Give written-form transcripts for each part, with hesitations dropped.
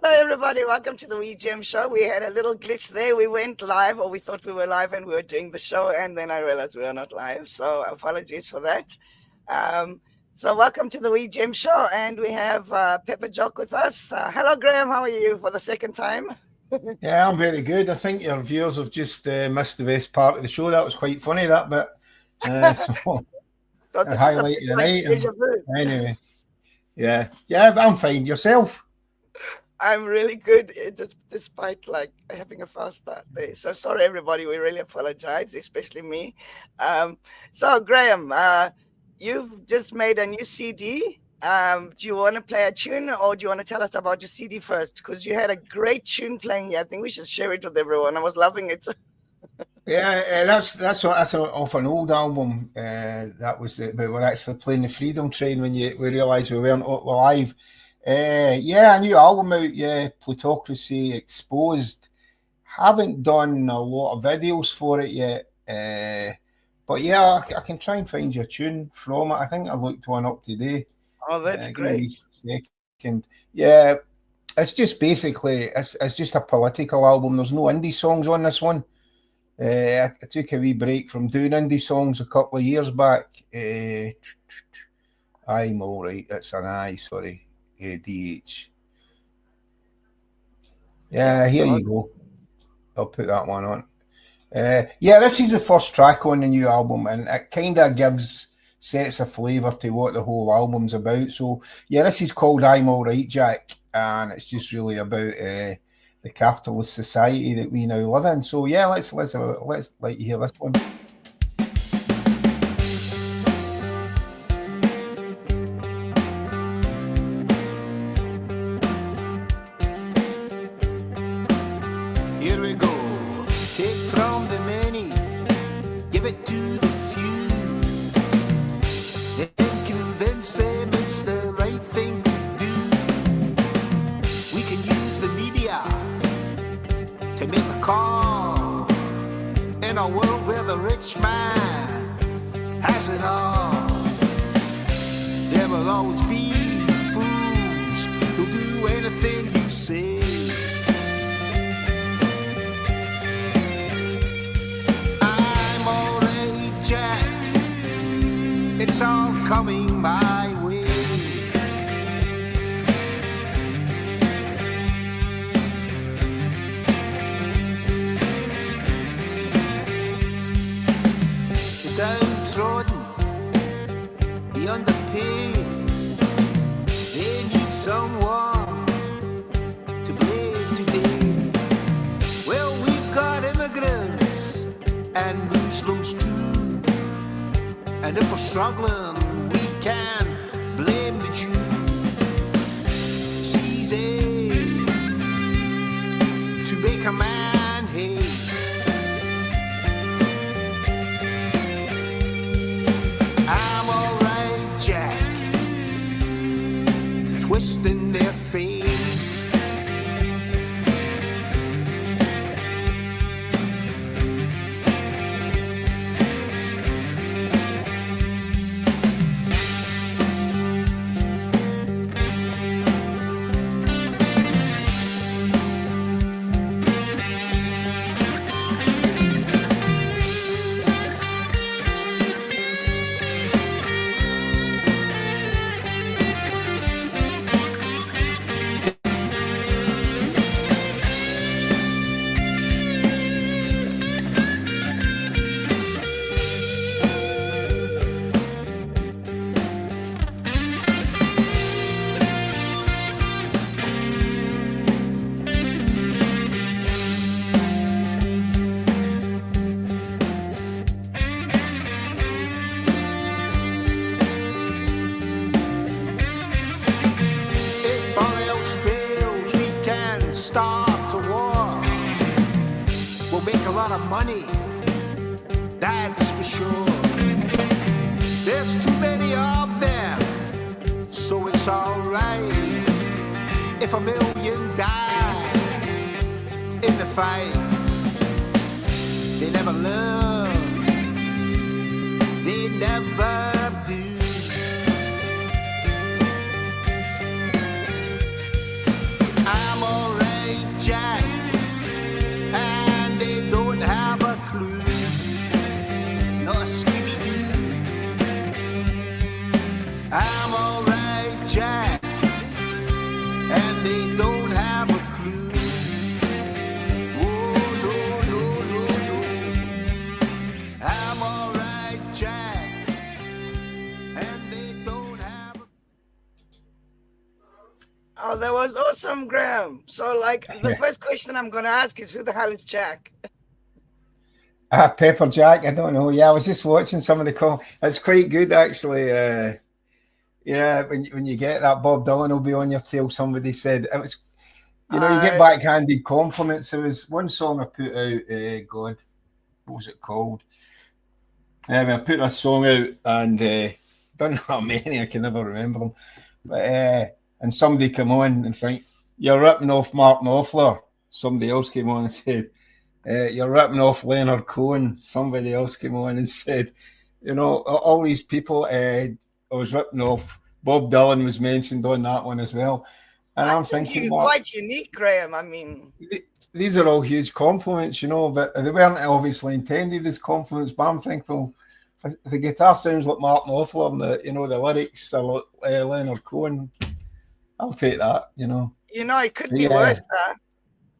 Hello, everybody. Welcome to the Wee Jem Show. We had a little glitch there. We went live, or we thought we were live, and we were doing the show, and then I realized we were not live. So apologies for that. Um, so welcome to the Wee Jem Show, and we have Pepper Jock with us. Hello, Graham. How are you for the second time? Yeah, I'm very good. I think your viewers have just missed the best part of the show. That was quite funny, that bit. So So I this is a highlight bit the like night. deja vu. Anyway, yeah, but I'm fine. Yourself? I'm really good, despite like having a fast start there. So sorry, everybody. We really apologize, especially me. So Graham, you've just made a new CD. Do you want to play a tune, or do you want to tell us about your CD first? Because you had a great tune playing here. I think we should share it with everyone. I was loving it. Yeah, that's off an old album. That was it, but we're actually playing the Freedom Train when we realised we weren't live. Yeah, a new album out. Yeah, Plutocracy Exposed. Haven't done a lot of videos for it yet. But yeah, I can try and find you a tune from it. I think I looked one up today. Oh, that's great. Second. Yeah, it's just basically it's just a political album. There's no indie songs on this one. I took a wee break from doing indie songs a couple of years back. I'm all right. It's an I, sorry. DH. Yeah, here you go. I'll put that one on. Yeah, this is the first track on the new album, and it kind of sets a flavour to what the whole album's about. So, yeah, this is called I'm All Right, Jack, and it's just really about the capitalist society that we now live in. So, yeah, let's let you hear this one. Here we go. Take from the many, give it to the few. Then convince them it's the right thing to do. We can use the media to make a call in a world where the rich man has it all. There will always be fools who'll do anything you say. It's all coming my way. The downtrodden, the underpaid, they need someone to blame today. Well, we've got immigrants and Muslims too. And if we're struggling, we can blame the Jews. It's easy to make a man hate. I'm all right, Jack, twisting their fate. Of money, that's for sure. There's too many of them, so it's alright if a million die in the fight. They never learn, they never do. I'm all was awesome, Graham. So, like, the first question I'm going to ask is, who the hell is Jack? Pepper Jack, I don't know. Yeah, I was just watching some of the It's quite good, actually. Yeah, when you get that, Bob Dylan will be on your tail. Somebody said it was, you get backhanded compliments. There was one song I put out. God, what was it called? I put a song out and don't know how many. I can never remember them. But and somebody come on and think you're ripping off Mark Knopfler. Somebody else came on and said you're ripping off Leonard Cohen. Somebody else came on and said, all these people. I was ripping off. Bob Dylan was mentioned on that one as well. And I'm thinking, you're quite unique, Graham. I mean, these are all huge compliments, but they weren't obviously intended as compliments. But I'm thinking, well, if the guitar sounds like Mark Knopfler and the lyrics are like Leonard Cohen, I'll take that. It could be worse.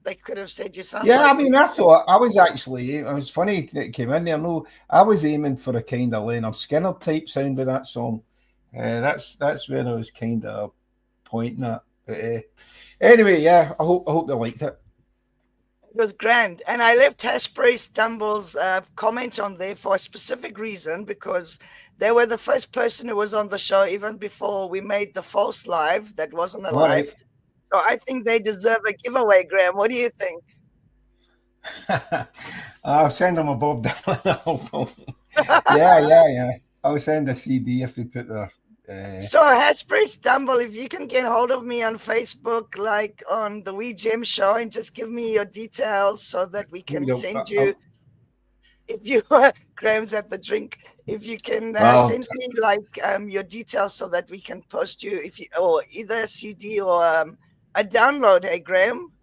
They could have said you something. Yeah, I mean, I thought I was actually. It was funny that it came in there. No, I was aiming for a kind of Leonard Skinner type sound with that song. That's where I was kind of pointing at. But anyway, yeah, I hope they liked it. It was grand, and I left Haspray Stumble's comment on there for a specific reason, because they were the first person who was on the show even before we made the false live that wasn't a live. Right. So I think they deserve a giveaway, Graham. What do you think? I'll send them a Bob Dylan album. Yeah. I'll send a CD if they put their. So Haspray Stumble, if you can get hold of me on Facebook, like on the Wee Jem Show, and just give me your details so that we can send you. If you Graham's at the drink, if you can send me your details so that we can post you or either a CD or a download. Hey, Graham.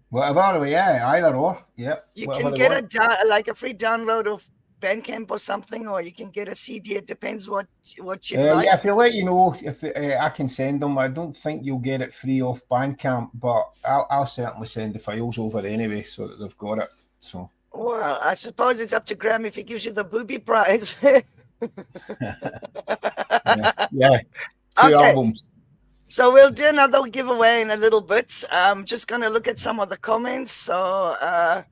Whatever, yeah, either or, yeah. You can get a free download of Bandcamp or something, or you can get a CD. It depends what you like. Yeah, if they let you know, if I can send them. I don't think you'll get it free off Bandcamp, but I'll certainly send the files over anyway so that they've got it. So. Well, I suppose it's up to Graham if he gives you the booby prize. yeah. Two albums. So we'll do another giveaway in a little bit. I'm just going to look at some of the comments. So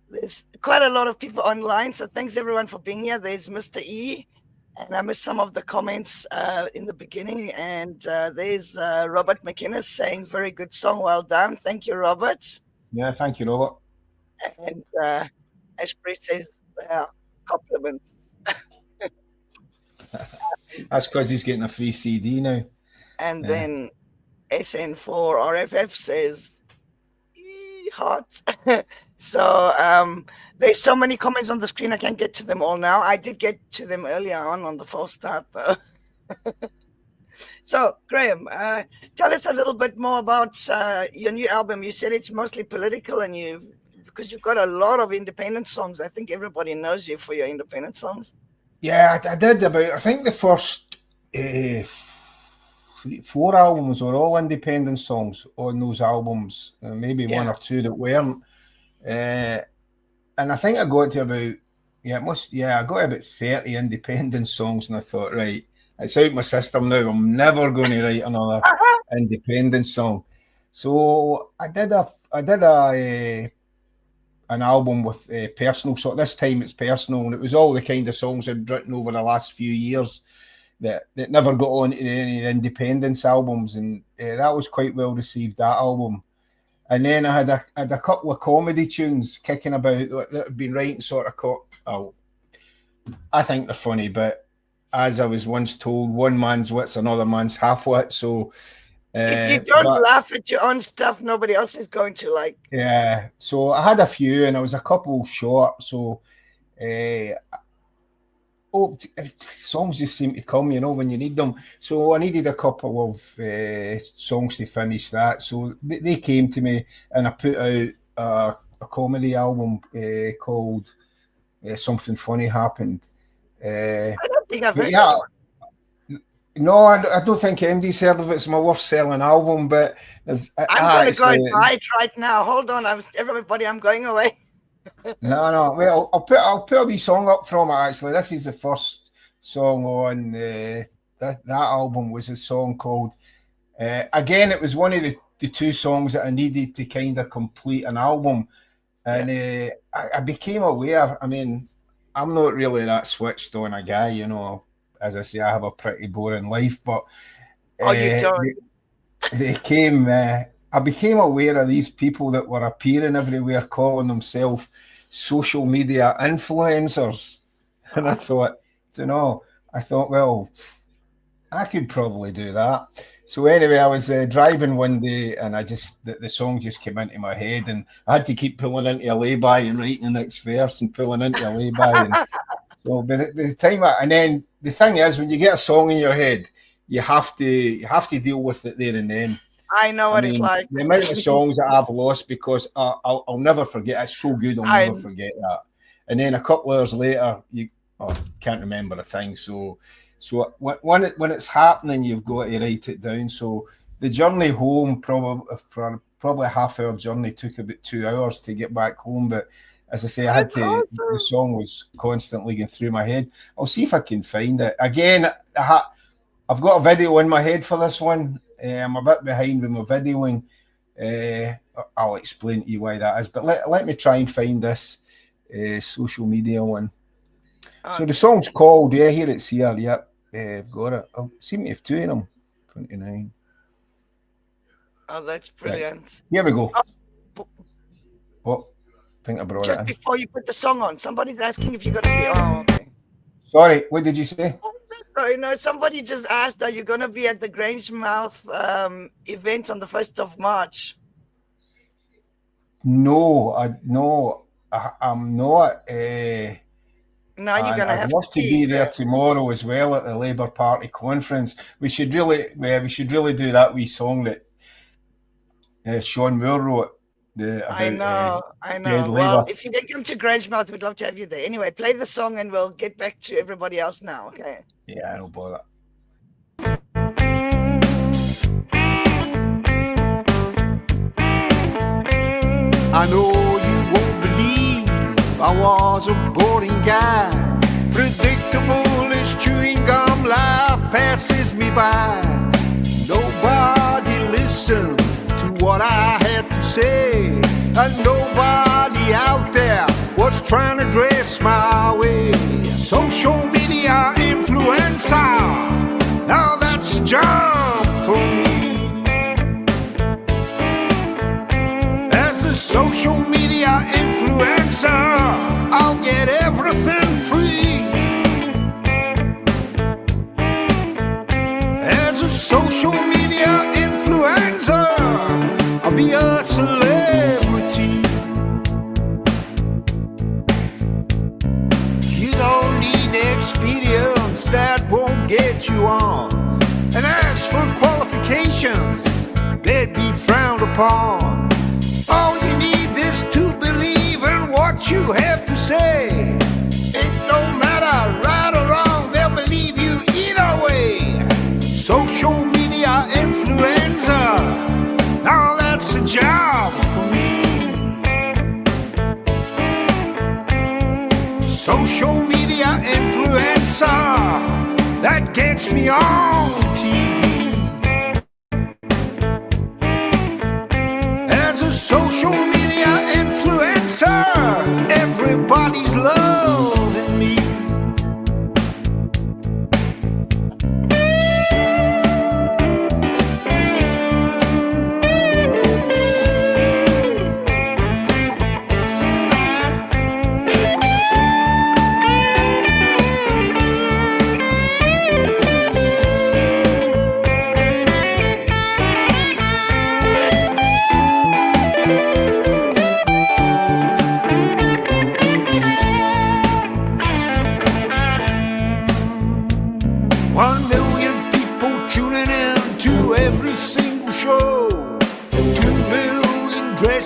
there's quite a lot of people online. So thanks everyone for being here. There's Mr. E. And I missed some of the comments in the beginning. And there's Robert McInnes saying, very good song. Well done. Thank you, Robert. Yeah, thank you, Robert. And Ashbury says compliments. That's because he's getting a free CD now. And then SN4RFF says, hot. So there's so many comments on the screen, I can't get to them all now. I did get to them earlier on the false start, though. So, Graham, tell us a little bit more about your new album. You said it's mostly political, and because you've got a lot of independent songs. I think everybody knows you for your independent songs. Yeah, I did I think the first 4 albums were all independent songs on those albums. Maybe one or two that weren't. And I think I got to about, I got about 30 independent songs, and I thought, right, it's out my system now. I'm never going to write another independent song. So I did an album with personal. So this time it's personal, and it was all the kind of songs I'd written over the last few years that never got on to any independence albums, and that was quite well received, that album. And then I had a couple of comedy tunes kicking about that I'd been writing sort of. I think they're funny, but as I was once told, one man's wit's another man's half wit. So if you don't laugh at your own stuff, nobody else is going to like. Yeah. So I had a few, and I was a couple short. So songs just seem to come, when you need them. So I needed a couple of songs to finish that. So they came to me, and I put out a comedy album called Something Funny Happened. I don't think I've heard that. No, I don't think MD's heard of it. It's my worst selling album, but I'm going to go and buy it right now. Hold on, everybody, I'm going away. No. Well, I'll put a wee song up from it. Actually, this is the first song on that album. Was a song called. Again, it was one of the the two songs that I needed to kind of complete an album. And I became aware. I mean, I'm not really that switched on a guy, you know. As I say, I have a pretty boring life, but you don't. they came. I became aware of these people that were appearing everywhere, calling themselves social media influencers, and I thought, well, I could probably do that. So anyway, I was driving one day, and the song just came into my head, and I had to keep pulling into a lay-by and writing the next verse and pulling into a lay-by. And so by the time, and then the thing is, when you get a song in your head, you have to deal with it there and then. I know what it's like. The amount of songs that I've lost because I'll never forget. It's so good, I'll never forget that. And then a couple of years later, you can't remember a thing. So when it's happening, you've got to write it down. So the journey home, probably a half-hour journey, took about 2 hours to get back home. But as I say, Awesome. The song was constantly going through my head. I'll see if I can find it. Again, I've got a video in my head for this one. I'm a bit behind with my videoing. I'll explain to you why that is. But let me try and find this social media one. So the song's called, here it's here. Yep, I've got it. I seem to have two of them. 29. Oh, that's brilliant. Right. Here we go. What? I think I brought Just it in. before you put the song on, somebody's asking if you're going to be. Oh, okay. Sorry, what did you say? Sorry, no, somebody just asked, are you going to be at the Grangemouth event on the 1st of March? No, I'm not. Now you're going to have to be there tomorrow as well at the Labour Party conference. We should really do that wee song that Sean Moore wrote. I know. Well, if you can come to Grangemouth, we'd love to have you there. Anyway, play the song and we'll get back to everybody else now, okay? Yeah, I don't bother. I know you won't believe I was a boring guy. Predictable as chewing gum, life passes me by. Nobody listened to what I had to say, and nobody out there was trying to dress my way. Social media influencer, now that's a job for me. As a social media influencer, I'll get everything free. As a social media influencer, I'll be a celebrity. You don't need experience, that won't get you on. And as for qualifications, they'd be frowned upon. All you need is to believe in what you have to say. It don't matter, right or wrong, they'll believe you either way. Social media influencer, now that's a job for me. Social media influencer, that gets me on TV. As a social media influencer, everybody's loving me.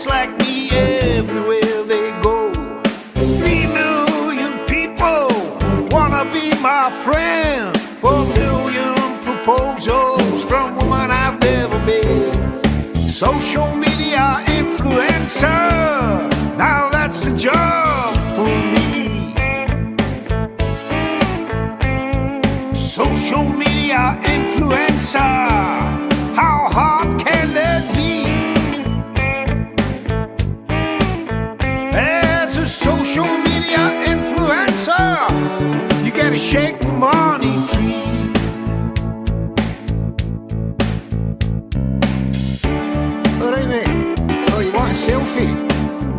Like me everywhere they go. 3 million people wanna be my friend. 4 million proposals from women I've never met. Social media influencer, now that's a job for me. Social media influencer, how hard can that be? selfie.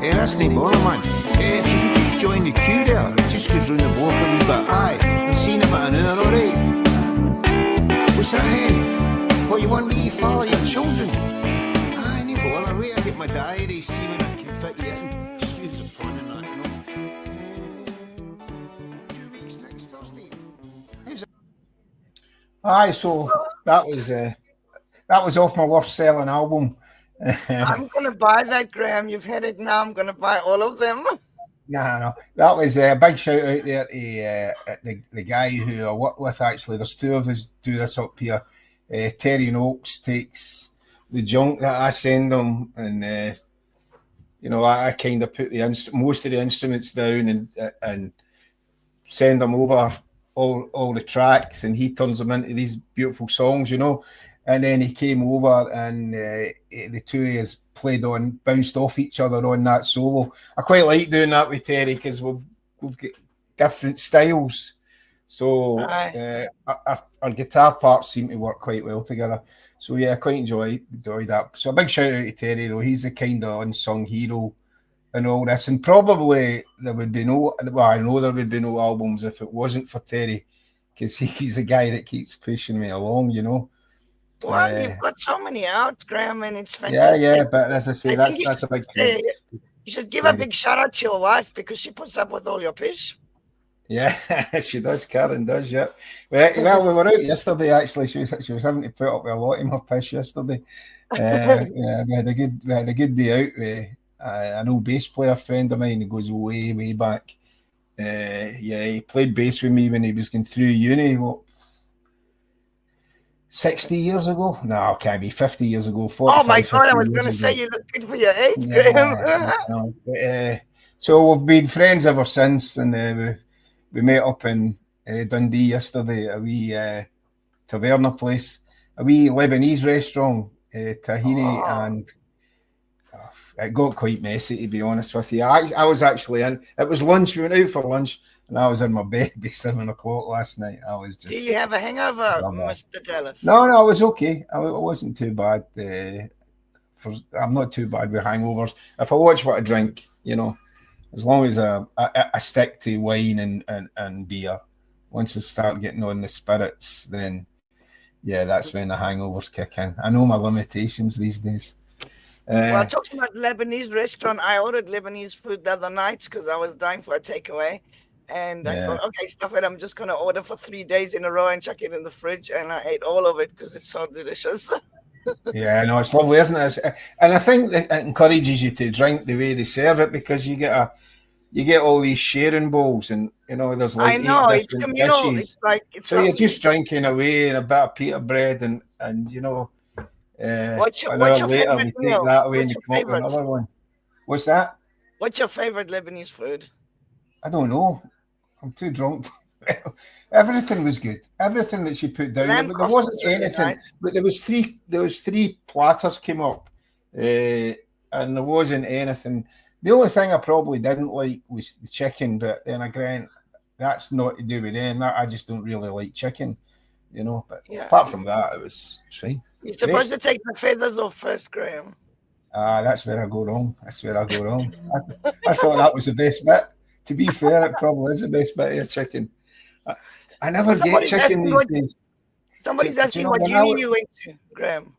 That's no bother, man. If you could just join the queue there, it just goes round the block a wee bit. Aye, I've seen about an hour, alright. What's that, hen? What, you want me to follow your children? Aye, no bother. Wait, I get my diary, see when I can fit you in. Excuse the fun and that, you know. 2 weeks next Thursday. How's that? Aye, so that was off my worst selling album. I'm gonna buy that, Graham. You've had it now. I'm gonna buy all of them. No. That was a big shout out there to the guy who I work with, actually. There's two of us do this up here. Terry Noakes takes the junk that I send him, and I kind of put most of the instruments down and send them over all the tracks, and he turns them into these beautiful songs, And then he came over, and the two of us bounced off each other on that solo. I quite like doing that with Terry because we've got different styles. So our guitar parts seem to work quite well together. So yeah, I quite enjoy that. So a big shout out to Terry, though. He's the kind of unsung hero in all this. And probably there would be I know there would be no albums if it wasn't for Terry, because he's the guy that keeps pushing me along, Well, you've got so many out, Graham, and it's fantastic. Yeah, but as I say, that's a big thing. You should give a big shout out to your wife because she puts up with all your pish. Yeah, she does. Karen does. Yeah. Well, we were out yesterday. Actually, she was having to put up with a lot of my pish yesterday. Yeah, we had a good day out with an old bass player friend of mine who goes way back. He played bass with me when he was going through uni. 60 years ago? No, it can't be 50 years ago. 45, oh my God, I was going to say you look good for your age, Graham. So we've been friends ever since, and we met up in Dundee yesterday, a wee taverna place, a wee Lebanese restaurant, tahini, and it got quite messy, to be honest with you. I was actually in, it was lunch, we went out for lunch, and I was in my bed by 7 o'clock last night. I was just... Do you have a hangover, Mr. Dallas? No, I was okay. I wasn't too bad. I'm not too bad with hangovers. If I watch what I drink, as long as I stick to wine and beer, once I start getting on the spirits, then, yeah, that's when the hangovers kick in. I know my limitations these days. Well, talking about Lebanese restaurant, I ordered Lebanese food the other night because I was dying for a takeaway. And I thought, okay, stuff it. I'm just going to order for 3 days in a row and chuck it in the fridge. And I ate all of it because it's so delicious. Yeah, no, it's lovely, isn't it? And I think that it encourages you to drink the way they serve it, because you get all these sharing bowls, and there's like I know it's communal. Dishes. It's so lovely. You're just drinking away, and a bit of pita bread, and what's your favorite we take that away and you come up with another one. What's that? What's your favorite Lebanese food? I don't know. I'm too drunk. Everything was good. Everything that she put down. There wasn't anything. Nice. But there was three platters came up, and there wasn't anything. The only thing I probably didn't like was the chicken. But then again, that's not to do with them. I just don't really like chicken, But apart from that, it was fine. You're supposed to take the feathers off first, Graham. That's where I go wrong. I thought that was the best bit. To be fair, it probably is the best bit of your chicken. I never get chicken these days. Somebody's asking what uni you went to, Graham.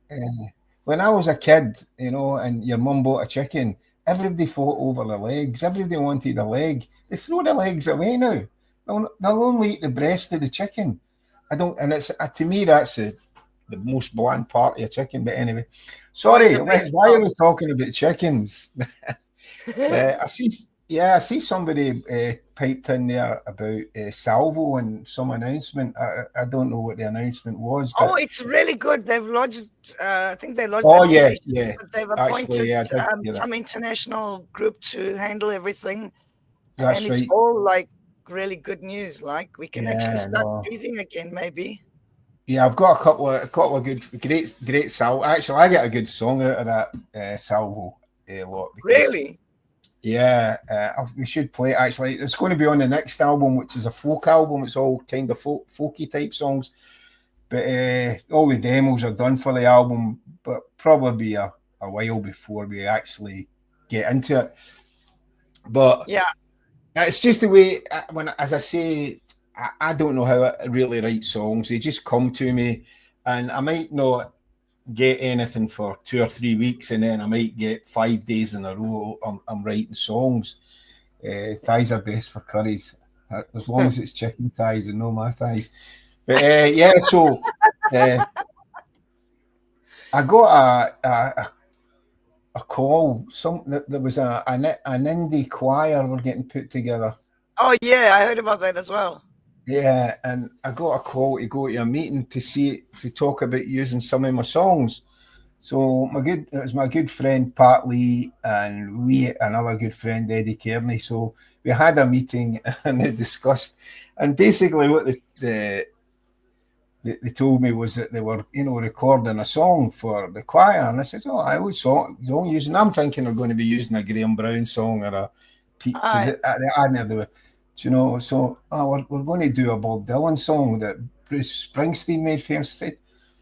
When I was a kid, and your mum bought a chicken, everybody fought over the legs. Everybody wanted a leg. They throw the legs away now. They'll only eat the breast of the chicken. And it's to me that's the most bland part of a chicken. But anyway, sorry. Why are we talking about chickens? I see somebody piped in there about Salvo and some announcement. I don't know what the announcement was. But... Oh, it's really good. They've lodged, I think they lodged. Oh, yeah. But they've appointed some international group to handle everything. That's and it's right. all like really good news. Like we can actually start breathing again, maybe. Yeah, I've got a couple of great Salvo. Actually, I get a good song out of that Salvo a lot. Really? Yeah, we should play it, actually. It's going to be on the next album, which is a folk album. It's all kind of folky type songs. But all the demos are done for the album, but probably be a while before we actually get into it. But Yeah. it's just the way, as I say, I don't know how I really write songs. They just come to me, and I might not get anything for 2 or 3 weeks, and then I might get 5 days in a row. I'm writing songs. Thighs are best for curries, as long as it's chicken thighs and no my thighs. But yeah, so I got a call. There was an indie choir were getting put together. Oh yeah, I heard about that as well. Yeah, and I got a call to go to a meeting to talk about using some of my songs. So it was my good friend Pat Lee and another good friend Eddie Kearney. So we had a meeting and they discussed, and basically what they told me was that they were, recording a song for the choir, and I said, "Oh, I always don't using." I'm thinking they're going to be using a Graham Brown song or a Pete, because I never do. So we're going to do a Bob Dylan song that Bruce Springsteen made famous. I said,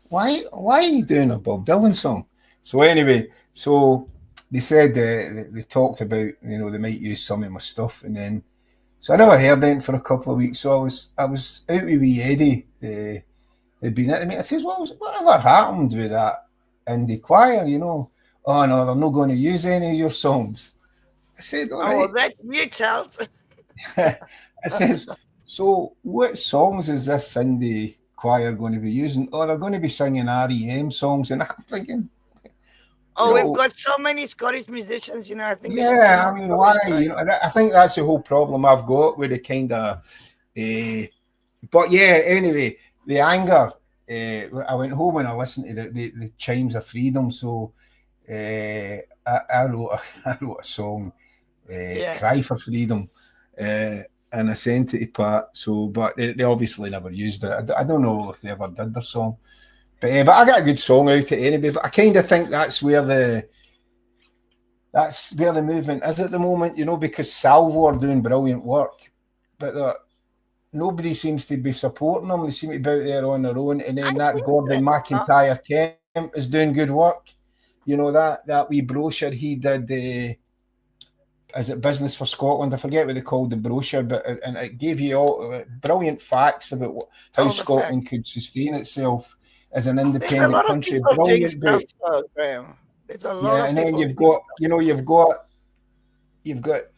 why are you doing a Bob Dylan song? So anyway, so they said they talked about, they might use some of my stuff, and then so I never heard anything for a couple of weeks. So I was out with wee Eddie. They'd been at me. I says, "Well, whatever happened with that indie choir? Oh no, they're not going to use any of your songs." I said, "All right." Oh, well, that's you tell. I says, "So what songs is this indie choir going to be using? Oh, they're going to be singing REM songs." And I'm thinking, Oh, we've got so many Scottish musicians. I think we should yeah, get I mean, why? I think that's the whole problem I've got with the kind of. But yeah, anyway, the anger. I went home and I listened to the Chimes of Freedom. So I wrote a song, "Cry for Freedom," and I sent it to Pat. So, but they obviously never used it. I don't know if they ever did their song. But I got a good song out of it anyway. But I kind of think that's where the movement is at the moment, because Salvo are doing brilliant work, but nobody seems to be supporting them. They seem to be out there on their own. And then that Gordon McIntyre Kemp is doing good work. That wee brochure he did, is it Business for Scotland? I forget what they called the brochure, and it gave you all brilliant facts about how Scotland could sustain itself as an independent country. Brilliant book. There's a lot of and then you've got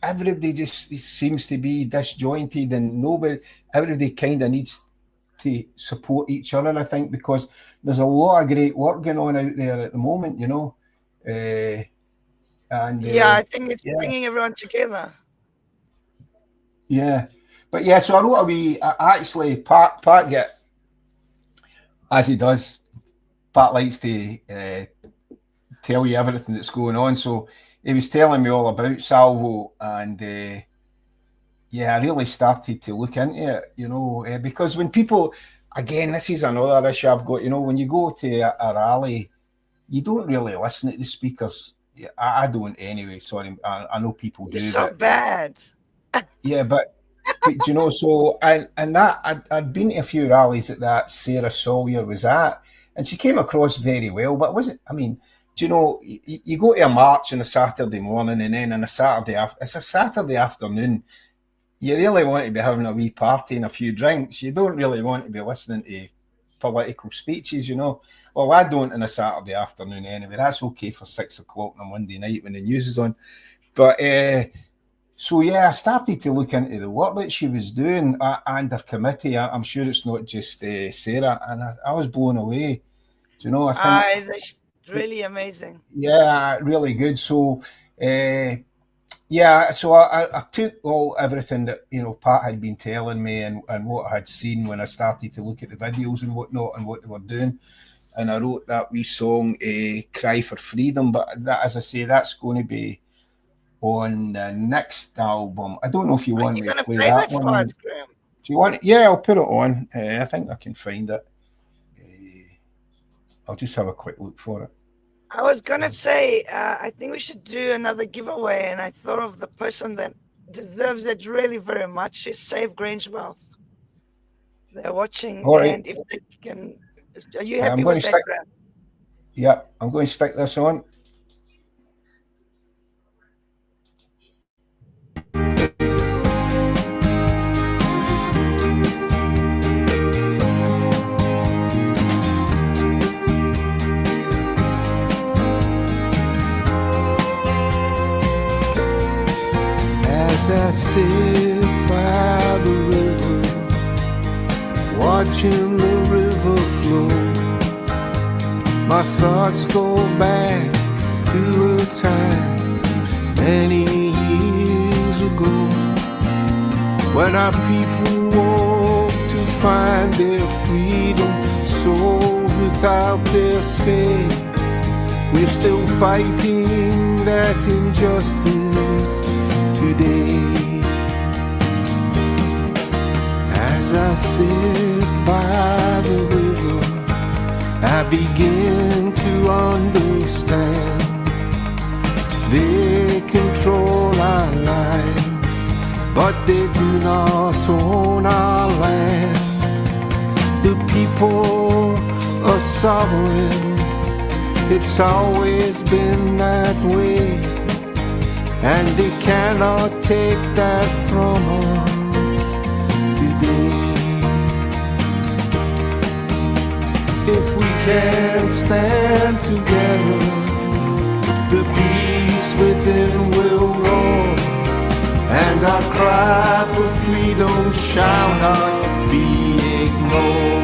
everybody just seems to be disjointed, and everybody kind of needs to support each other, I think, because there's a lot of great work going on out there at the moment, I think it's bringing everyone together. Yeah, but yeah, so I wrote a wee. Actually, Pat get, as he does. Pat likes to tell you everything that's going on. So he was telling me all about Salvo, and I really started to look into it, because when people, again, this is another issue I've got. When you go to a rally, you don't really listen to the speakers. I don't anyway. Sorry, I know people do. It's so bad. Yeah, but so and that I'd been to a few rallies that Sarah Sawyer was at, and she came across very well. But wasn't? I mean, you go to a march on a Saturday morning, and then on it's a Saturday afternoon. You really want to be having a wee party and a few drinks. You don't really want to be listening to political speeches, Well, I don't on a Saturday afternoon anyway. That's okay for 6 o'clock on a Monday night when the news is on. But so I started to look into the work that she was doing and her committee. I'm sure it's not just Sarah, and I was blown away. I think that's really amazing. Yeah, really good. So so I took everything that Pat had been telling me and what I had seen when I started to look at the videos and whatnot and what they were doing, and I wrote that wee song, "Cry for Freedom." But that, as I say, that's going to be on the next album. I don't know if you want me to play that one. For us, Graham? Do you want it? Yeah, I'll put it on. I think I can find it. I'll just have a quick look for it. I was gonna say, I think we should do another giveaway, and I thought of the person that deserves it really very much. Is Save Grangemouth. They're watching, and if they can, are you happy with that, Graham? Yeah, I'm going to stick this on. As I sit by the river, watching the river flow, my thoughts go back to a time many years ago, when our people woke to find their freedom, sold without their say. We're still fighting that injustice today. As I sit by the river, I begin to understand they control our lives, but they do not own our lands. The people are sovereign, it's always been that way, and they cannot take that from us today. If we can stand together, the beast within will roar, and our cry for freedom shall not be ignored.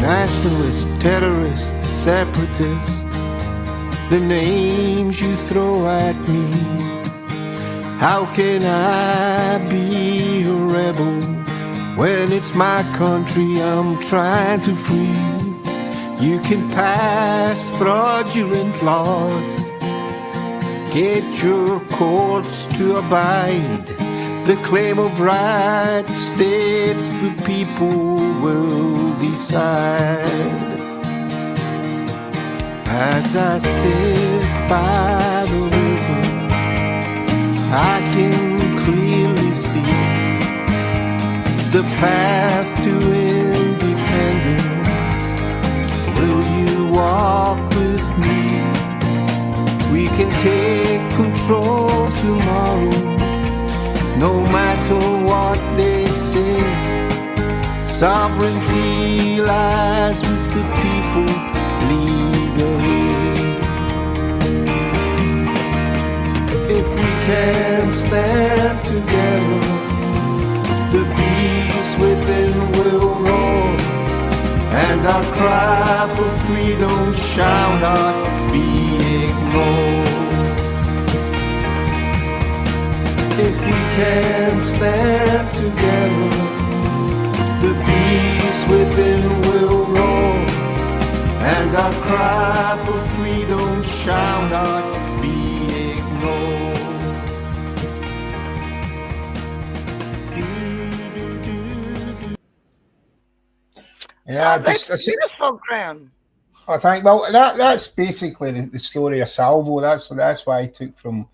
Nationalist, terrorist, separatist, the names you throw at me. How can I be a rebel when it's my country I'm trying to free? You can pass fraudulent laws, get your courts to abide. The claim of rights states the people will decide. As I sit by the river, I can clearly see the path to independence. Will you walk with me? We can take control tomorrow, no matter what they say. Sovereignty lies with the people legally. If we can stand together, the beast within will roar, and our cry for freedom shall not be ignored. If we can stand together, the beast within will roar, and our cry for freedom shall not be ignored. Yeah, That's beautiful, Graham. I think, well, that's basically the story of Salvo. That's why I took from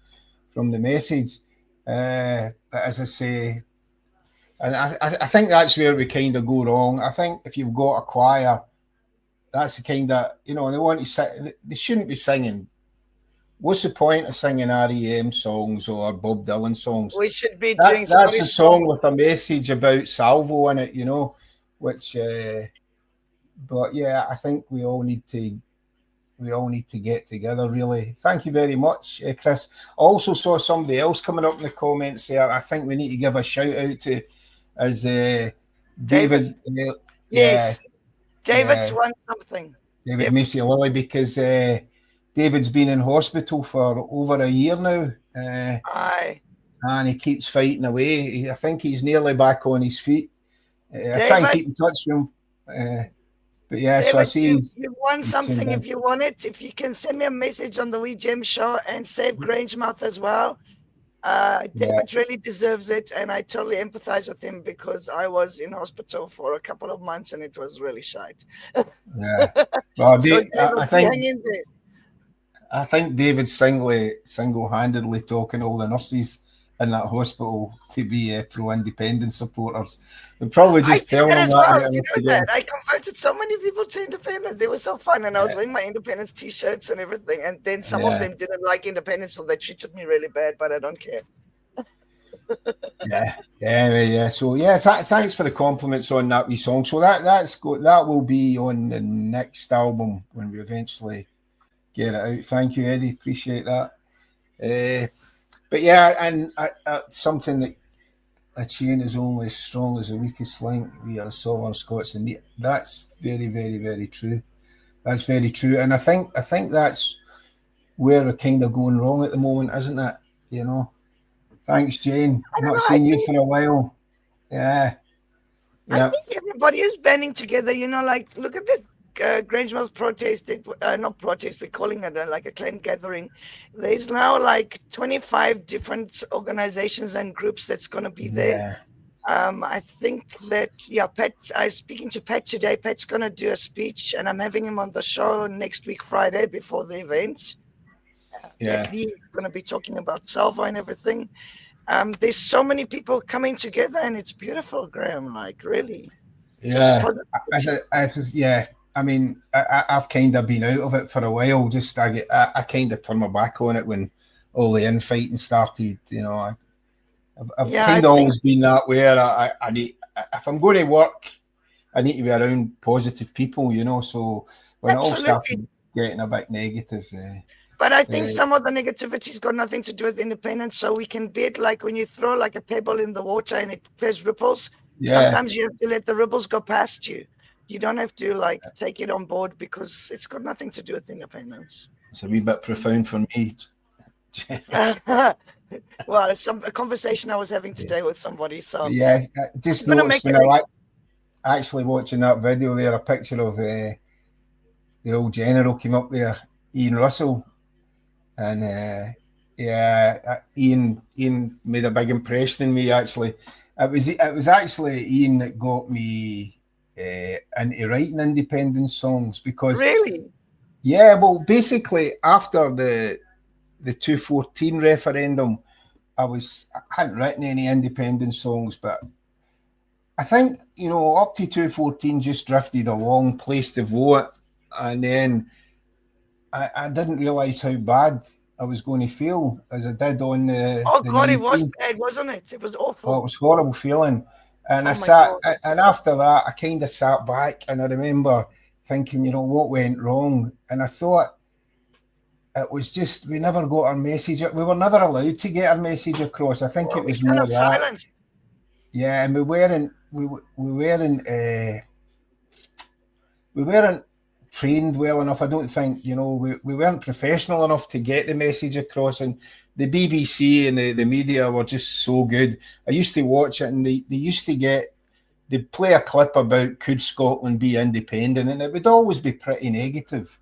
the message. But as I say, and I think that's where we kind of go wrong. I think if you've got a choir, that's the kind of, they want to sing, they shouldn't be singing. What's the point of singing REM songs or Bob Dylan songs? We should be doing that's a song with a message about Salvo in it, which, but yeah, I think we all need to get together, really. Thank you very much, Chris. Also saw somebody else coming up in the comments there. I think we need to give a shout out to as David. Yes, David's won something. David Macy Lilly, because David's been in hospital for over a year now. Aye. And he keeps fighting away. I think he's nearly back on his feet. I try and keep in touch with him. But yeah, David, so I see you've won something if you want it. If you can send me a message on the Wee Jem Show and save Grangemouth as well. David really deserves it, and I totally empathize with him because I was in hospital for a couple of months and it was really shite. Yeah. Well, so David, hang in there. I think David's single-handedly talking all the nurses in that hospital to be pro-independence supporters. We'd probably I just did tell that them as that and well. get You them know together. that I converted so many people to independence. They were so fun, and I was Yeah, wearing my independence T-shirts and everything. And then some of yeah, them didn't like independence, so they treated me really bad. But I don't care. yeah. Anyway, yeah. So yeah, thanks for the compliments on that wee song. So that will be on the next album when we eventually get it out. Thank you, Eddie. Appreciate that. But yeah, and something that a chain is only as strong as the weakest link. We are Southern Scots, and that's very, very, very true. That's very true, and I think that's where we're kind of going wrong at the moment, isn't it? You know. Thanks, Jane. I don't Not know. I seen you think for a while. Yeah, I yeah, think everybody is banding together. You know, like look at this Grangemouth protest. Not protest. We're calling it like a clan gathering. There's now like 25 different organizations and groups that's going to be there. yeah, I think that Pat. I was speaking to Pat today. Pat's going to do a speech, and I'm having him on the show next week, Friday, before the events. Pat yeah, Lee is going to be talking about Salvo and everything. There's so many people coming together, and it's beautiful, Graham. Like really, just yeah. positivity. Yeah. I mean, I've kind of been out of it for a while. Just I kind of turned my back on it when all the infighting started. You know, I've Yeah, I kind of think always been that way. I need, if I'm going to work, I need to be around positive people. You know, so when it all absolutely. started getting a bit negative, But I think uh, some of the negativity's got nothing to do with independence. So we can be it like when you throw like a pebble in the water and it plays ripples. yeah, Sometimes you have to let the ripples go past you. You don't have to like take it on board because it's got nothing to do with independence. it's a wee bit profound for me. Well, it's a conversation I was having today with somebody. But So yeah, I I'm just gonna noticed make when it. I actually watching that video there, a picture of the old general came up there, Ian Russell, and yeah, Ian made a big impression in me. Actually, it was actually Ian that got me into writing independence songs because Really? yeah, well, basically after the 2014 referendum, I hadn't written any independence songs, but I think, up to 2014 just drifted along, placed the vote, and then I didn't realise how bad I was going to feel as I did on Oh the God, it was 19th. bad, wasn't it? It was Oh, it awful. was horrible feeling. And Oh my God. and after that, I kind of sat back and I remember thinking, what went wrong? And I thought it was just, we never got our message. We were never allowed to get our message across. I think Well, it we was kind more of that. silenced. Yeah, and we weren't trained well enough. I don't think, we weren't professional enough to get the message across. And the BBC and the media were just so good. I used to watch it, and they'd play a clip about could Scotland be independent, and it would always be pretty negative.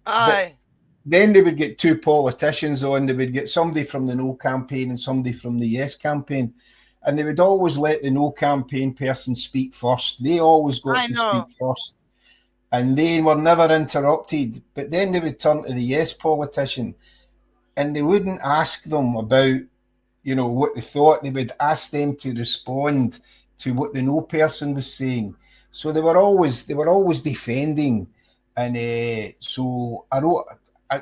But Aye. then they would get two politicians on. They would get somebody from the No campaign and somebody from the Yes campaign, and they would always let the No campaign person speak first. They always got I to know. speak first, and they were never interrupted. But then they would turn to the Yes politician, and they wouldn't ask them about, what they thought. They would ask them to respond to what the No person was saying. So they were always defending, and so I wrote.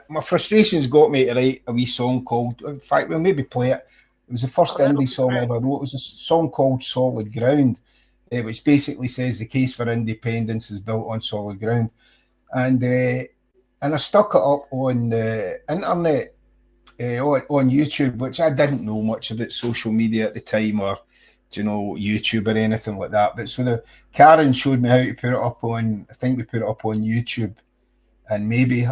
My frustrations got me to write a wee song called. In fact, we'll maybe play it. It was the first Oh, that'll indie be song I great. ever wrote. It was a song called "Solid Ground," which basically says the case for independence is built on solid ground, and I stuck it up on the internet, on YouTube, which I didn't know much about social media at the time, or YouTube or anything like that. But so Karen showed me how to put it up on. I think we put it up on YouTube and maybe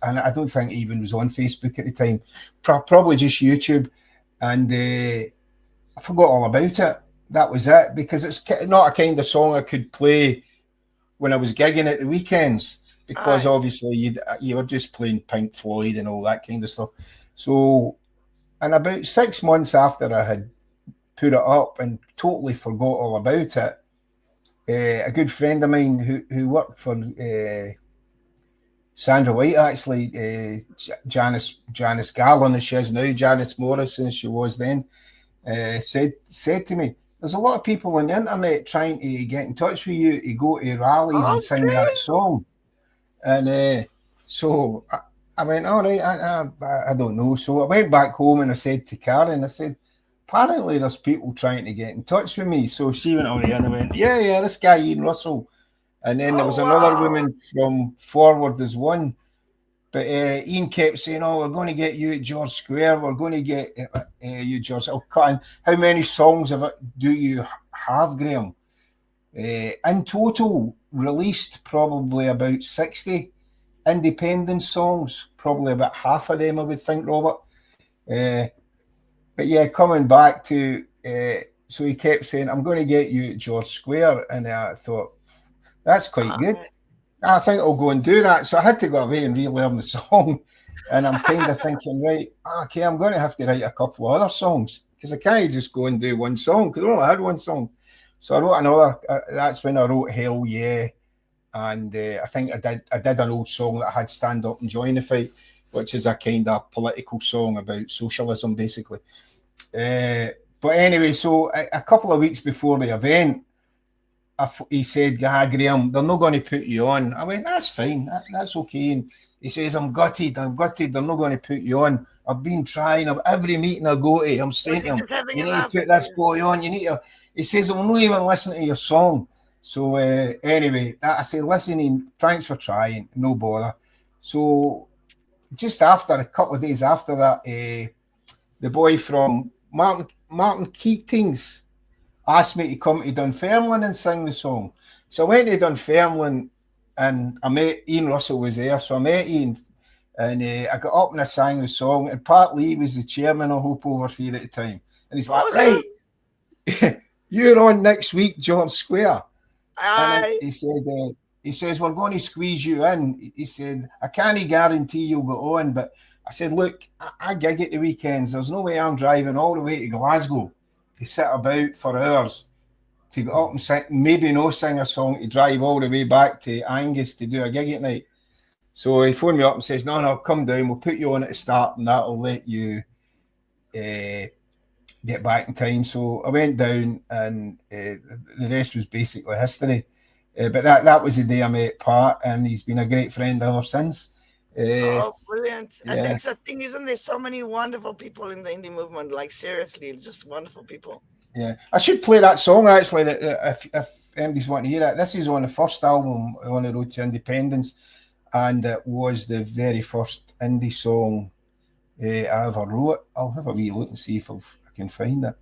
and I don't think it even was on Facebook at the time. Probably just YouTube, and I forgot all about it. That was it, because it's not a kind of song I could play when I was gigging at the weekends, because Aye. obviously you were just playing Pink Floyd and all that kind of stuff. So, and about 6 months after I had put it up and totally forgot all about it, a good friend of mine who worked for Sandra White, actually, Janice Garland, as she is now, Janice Morrison, as she was then, said to me, there's a lot of people on the internet trying to get in touch with you to go to rallies and sing that song. And so I went, all right, I don't know. So I went back home and I said to Karen, I said, apparently there's people trying to get in touch with me. So she went on the and went, yeah, this guy Ian Russell. And then there was another woman from Forward as one. But Ian kept saying, oh, we're going to get you at George Square. We're going to get you, George. How many songs do you have, Graham? In total, released probably about 60 independent songs. Probably about half of them, I would think, Robert. But yeah, coming back to... so he kept saying, I'm going to get you at George Square. And I thought, that's quite good. I think I'll go and do that. So I had to go away and relearn the song. And I'm kind of thinking, right, okay, I'm going to have to write a couple of other songs because I can't just go and do one song because I only had one song. So I wrote another. That's when I wrote Hell Yeah. And I think I did an old song that had Stand Up and Join the Fight, which is a kind of political song about socialism, basically. But anyway, so a couple of weeks before the event, he said, Graham, they're not going to put you on. I went, that's fine, that's okay. And he says, I'm gutted, they're not going to put you on. I've been trying, every meeting I go to, I'm saying to him, you need to put this boy on, you need to. He says, I'm not even listening to your song. So anyway, I said, listen, thanks for trying, no bother. So just after, a couple of days after that, the boy from Martin Keating's asked me to come to Dunfermline and sing the song. So I went to Dunfermline and I met Ian Russell was there. So I met Ian and I got up and I sang the song. And Pat Lee was the chairman of Hope Over Fear at the time. And he's like, right, you're on next week, George Square. And he says, we're going to squeeze you in. He said, I can't guarantee you'll go on, but I said, look, I gig at the weekends. There's no way I'm driving all the way to Glasgow to sit about for hours to go up and sing, maybe no sing a song, to drive all the way back to Angus to do a gig at night. So he phoned me up and says, no, come down, we'll put you on at the start and that'll let you get back in time. So I went down and the rest was basically history. But that was the day I met Pat and he's been a great friend ever since. Brilliant. Yeah. And that's the thing, isn't there? So many wonderful people in the indie movement, like seriously, just wonderful people. Yeah, I should play that song actually. That if anybody's wanting to hear it, this is on the first album on the Road to Independence, and it was the very first indie song I ever wrote. I'll have a wee look and see if I can find it.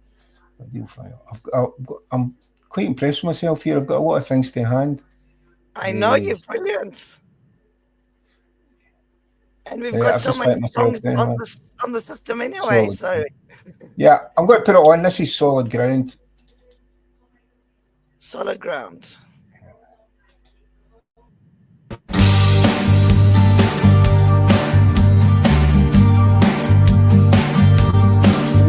I'm quite impressed with myself here. I've got a lot of things to hand. I know you're brilliant. And we've got so many songs on the system anyway. So yeah, I'm going to put it on. This is Solid Ground. Solid Ground.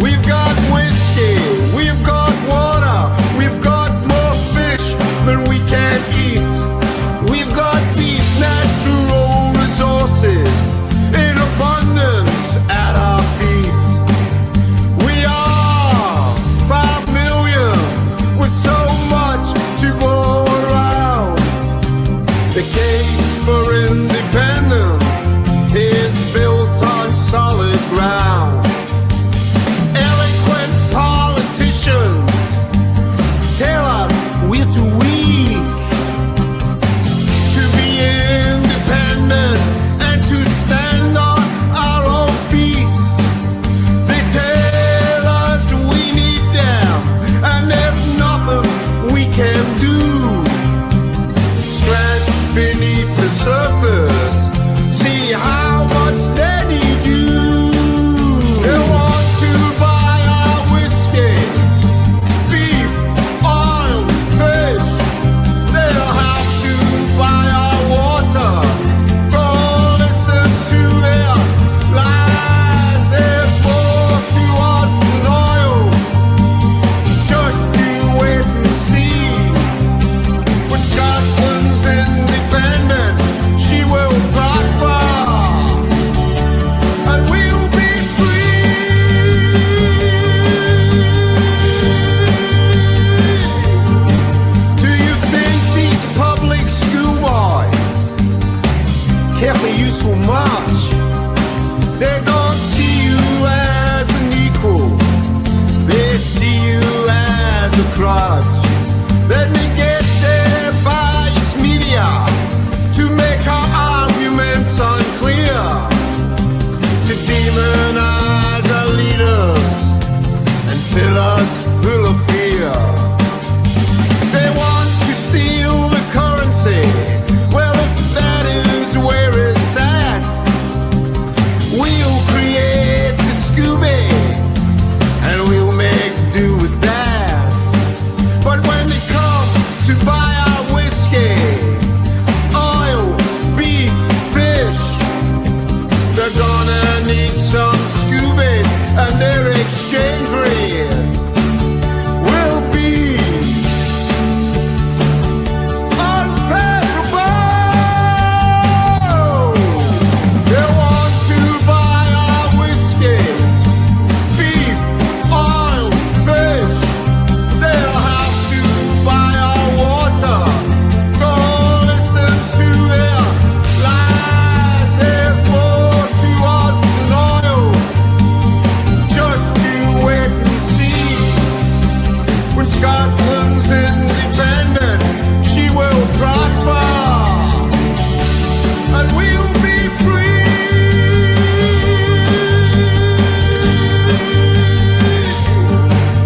We've got whiskey, we've got water, we've got more fish than we can eat. We've got deep natural resources in abundance at our feet. We are 5 million with so much to go carefully useful much. They don't see you as an equal, they see you as a crutch. Let me get there biased media to make our arguments unclear, to demonize our leaders and fill us full of fear. They want to steal the currency. Well, if that is where it's at, we'll create the Scooby and we'll make do with that. But when they come to buy our whiskey, oil, beef, fish, they're gonna need some Scooby, and their exchange rate will be unfathomable. They want to buy our whiskey, beef, oil, fish. They'll have to buy our water. Go listen to their lies. There's more to us than oil. Just you wait and see. When Scotland's independent, she will prosper, and we'll be free.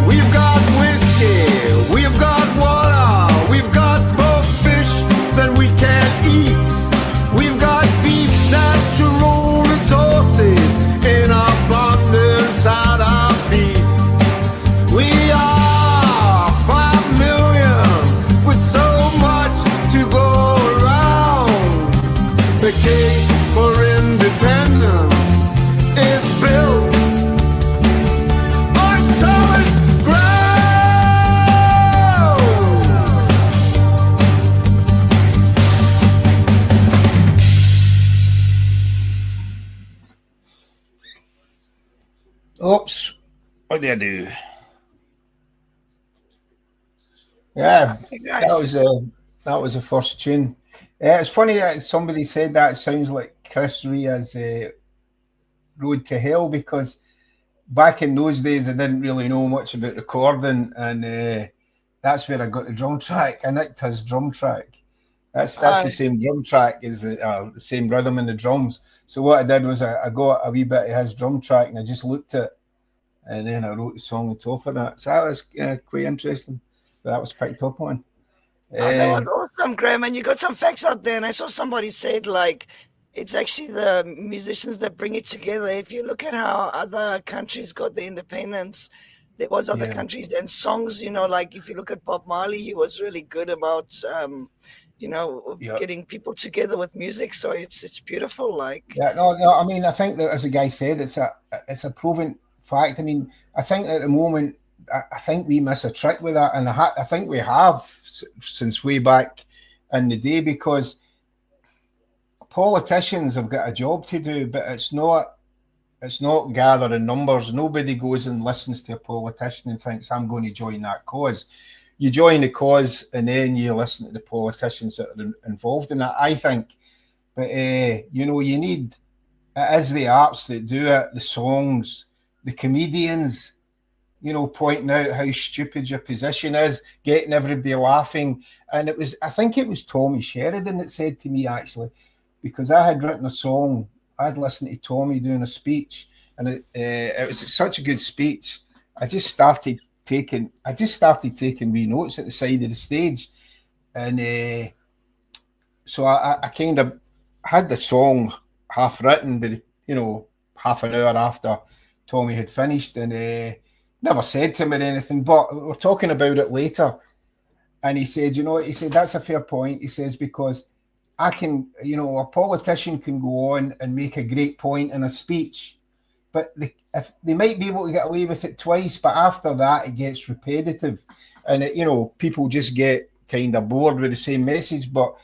We've got whiskey, we've got water, we've got more fish than we can eat. We've got beef, natural resources in abundance at our feet. We are 5 million with so much to go around. The case for independence is built on solid ground. Oops. What did I do? Yeah, Hey, that guys. was the first tune. It's funny that somebody said that it sounds like Chris Ria's Road to Hell, because back in those days I didn't really know much about recording, and that's where I got the drum track. I nicked his drum track. That's the I same drum track as the same rhythm in the drums. So what I did was I got a wee bit of his drum track and I just looked at it, and then I wrote the song on top of that. So that was quite interesting. But that was picked up on. That was Uh, awesome, Graham. And you got some facts out there. And I saw somebody said like it's actually the musicians that bring it together. If you look at how other countries got the independence, there was other yeah, countries and songs. Like if you look at Bob Marley, he was really good about yeah. getting people together with music. So it's beautiful. Like Yeah, no, no. I mean, I think that, as the guy said, it's a proven fact. I mean, I think at the moment, I think we miss a trick with that, and I think we have since way back in the day, because politicians have got a job to do, but it's not gathering numbers. Nobody goes and listens to a politician and thinks, I'm going to join that cause. You join the cause and then you listen to the politicians that are involved in that, I think. But you need, it is the arts that do it, the songs, the comedians, pointing out how stupid your position is, getting everybody laughing. And I think it was Tommy Sheridan that said to me, actually, because I had written a song, I'd listened to Tommy doing a speech, and it was such a good speech. I just started taking wee notes at the side of the stage, and so I kind of had the song half written, but half an hour after Tommy had finished, and never said to him or anything. But we were talking about it later, and he said, he said that's a fair point. He says, because I can, a politician can go on and make a great point in a speech, but if they might be able to get away with it twice, but after that it gets repetitive, and people just get kind of bored with the same message. But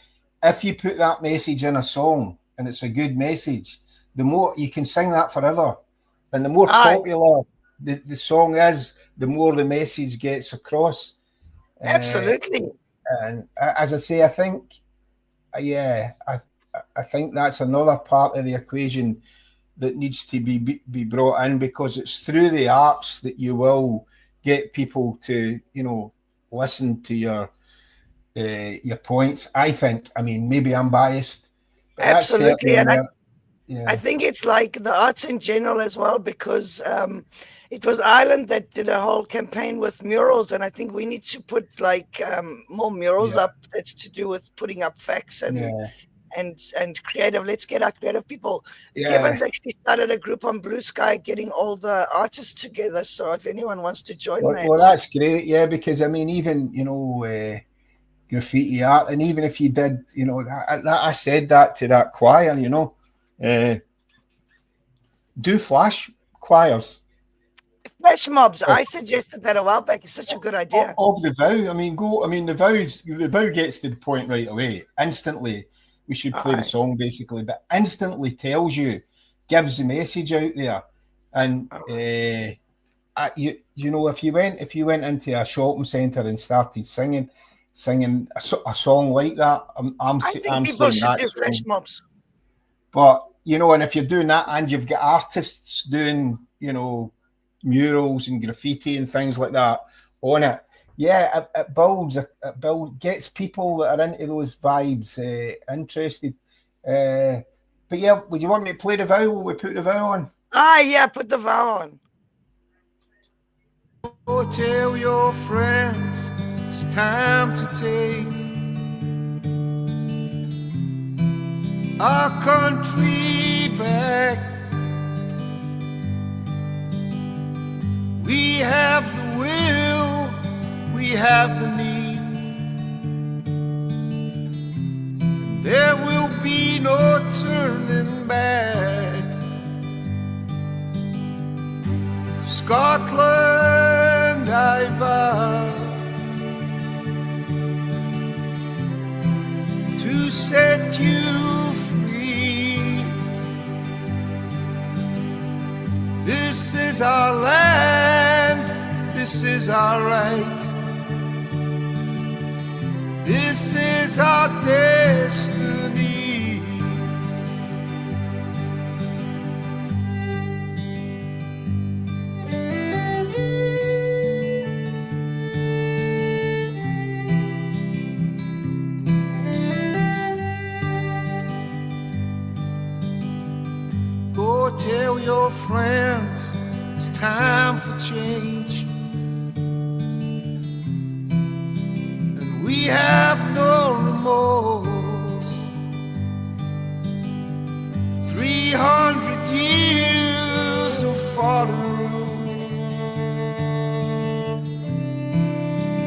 if you put that message in a song and it's a good message, the more you can sing that forever, and the more I popular the song is, the more the message gets across. Uh, absolutely. and as I say, I think, yeah, I think that's another part of the equation that needs to be brought in, because it's through the arts that you will get people to, listen to your points. I think. I mean, maybe I'm biased, but that's Absolutely. certainly And where. I Yeah, think it's like the arts in general as well, because it was Ireland that did a whole campaign with murals, and I think we need to put like more murals yeah, up. That's to do with putting up facts yeah, and creative. Let's get our creative people. yeah. Kevin's actually started a group on Blue Sky, getting all the artists together. So if anyone wants to join Well, that, that's great. Yeah, because I mean, even graffiti art, and even if you did, I said that to that choir, uh, do flash choirs flash mobs. of, I suggested that a while back. It's such a good idea. of the vow. I mean, go. I mean, the vow gets to the point right away, instantly. We should play the Aye. song basically, but instantly tells you, gives the message out there, and Aye. if you went into a shopping centre and started singing a song like that, I think I'm people saying should do that's flash wrong. mobs. But and if you're doing that and you've got artists doing, murals and graffiti and things like that on it, yeah, it gets people that are into those vibes interested. But yeah, would you want me to play the vow? Will we put the vow on? Yeah, put the vow on. Go tell your friends it's time to take our country back. We have the will, we have the need. There will be no turning back. Scotland, I vow to set you free. This is our land, this is our right. This is our destiny. Go tell your friends it's time for change. And we have no remorse. 300 years of fallen rule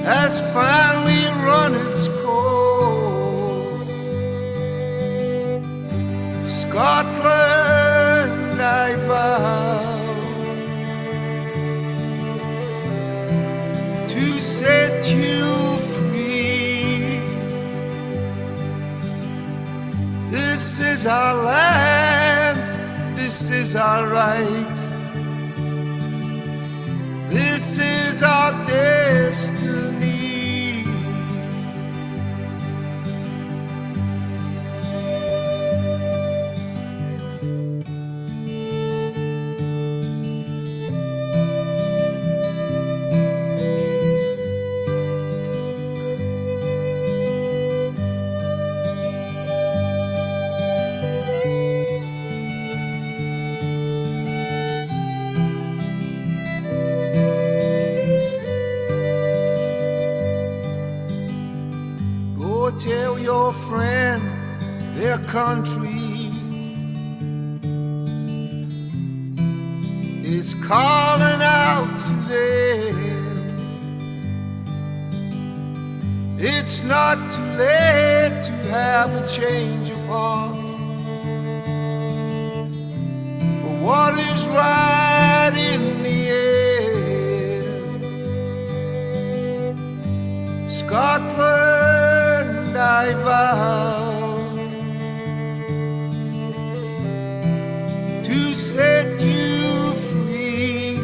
has finally run its course. Scotland, I vow to set you free. This is our land, this is our right. This is our destiny. Go tell your friend their country is calling out to them. It's not too late to have a change of heart. For what is right in the end. Scotland, I vow to set you free.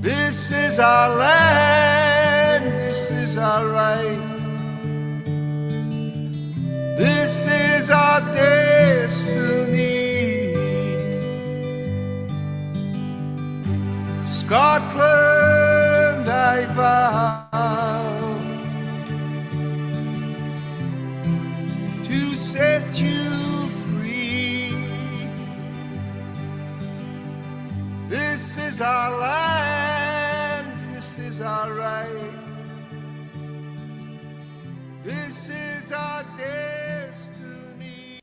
This is our land, this is our right. our destiny. Scotland, I vow to set you free. This is our land, this is our right, this is our destiny.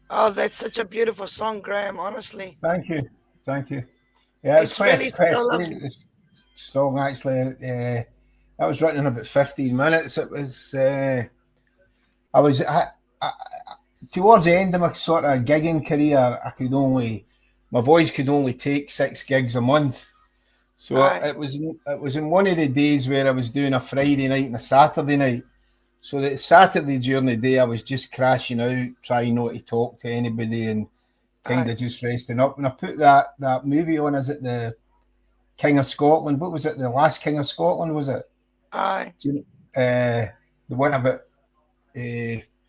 Oh, that's such a beautiful song, Graham, honestly. Thank you. Thank you. Yeah, It's really quite a so lovely. this song actually. That was written in about 15 minutes. It was, I, towards the end of my sort of gigging career, my voice could only take 6 gigs a month. So Aye. it was in one of the days where I was doing a Friday night and a Saturday night. So that Saturday during the day, I was just crashing out, trying not to talk to anybody and kind Aye. of just resting up. And I put that movie on. Is it the King of Scotland? What was it? The Last King of Scotland, was it? Aye. The one about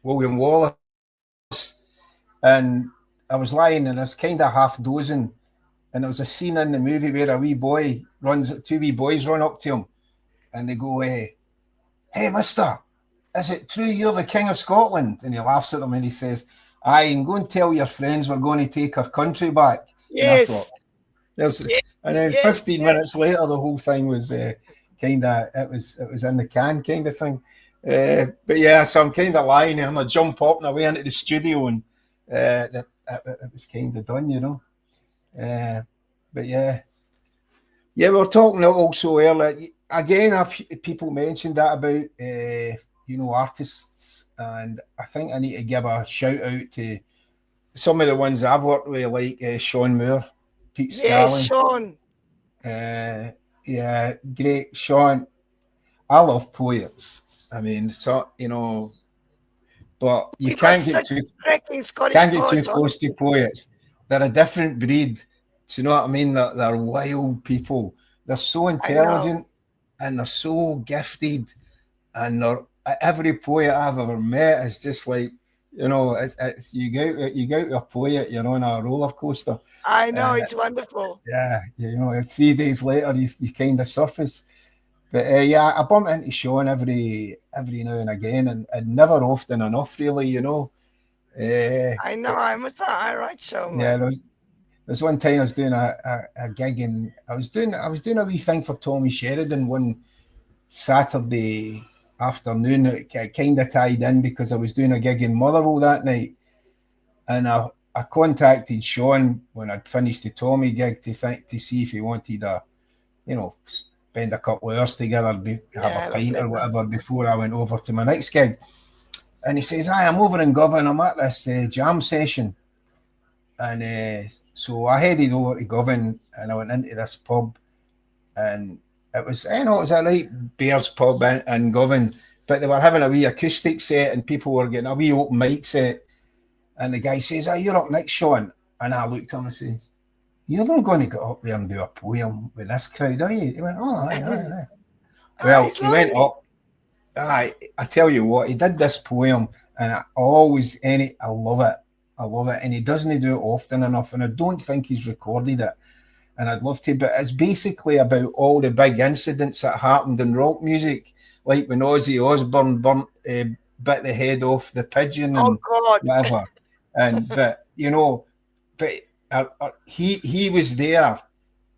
William Wallace. And I was lying and I was kind of half dozing. And there was a scene in the movie where two wee boys run up to him and they go, hey, mister, is it true you're the King of Scotland? And he laughs at them and he says, aye, and go and tell your friends we're going to take our country back. Yes. And then 15 minutes later, the whole thing was it was in the can kind of thing. But yeah, so I'm kind of lying there and I jump up and I went into the studio and it was kind of done, you know. But yeah, we were talking also earlier. Again, people mentioned that about artists, and I think I need to give a shout out to some of the ones I've worked with, like Sean Moore, Pete Yes, Scarlin. Sean. Yeah, great, Sean. I love poets. I mean, so but you We've got can't get such too cracking Scottish can't get too poets, close to poets. They're a different breed. Do you know what I mean? They're wild people. They're so intelligent and they're so gifted, and every poet I've ever met is just like, it's you go to a poet, you're on a roller coaster. I know, it's wonderful. Yeah, 3 days later you kind of surface. But yeah, I bump into Sean every now and again, and never often enough, really. I know. I write Sean. Yeah, there's one time I was doing a gig, and I was doing a wee thing for Tommy Sheridan one Saturday afternoon. It kind of tied in because I was doing a gig in Motherwell that night, and I contacted Sean when I'd finished the Tommy gig to see if he wanted spend a couple of hours together, have a pint or whatever before I went over to my next gig. And he says, "Hi, I'm over in Govan. I'm at this jam session." And so I headed over to Govan and I went into this pub, and it was a right Bears pub in Govan, but they were having a wee acoustic set and people were getting a wee open mic set. And the guy says, "You're up next, Sean." And I looked at him and says, "You're not going to get up there and do a poem with this crowd, are you?" He went, "Oh, aye." Well, he went up. I tell you what, he did this poem, and I love it. I love it, and he doesn't do it often enough, and I don't think he's recorded it, and I'd love to. But it's basically about all the big incidents that happened in rock music, like when Ozzy Osbourne bit the head off the pigeon and whatever. And he was there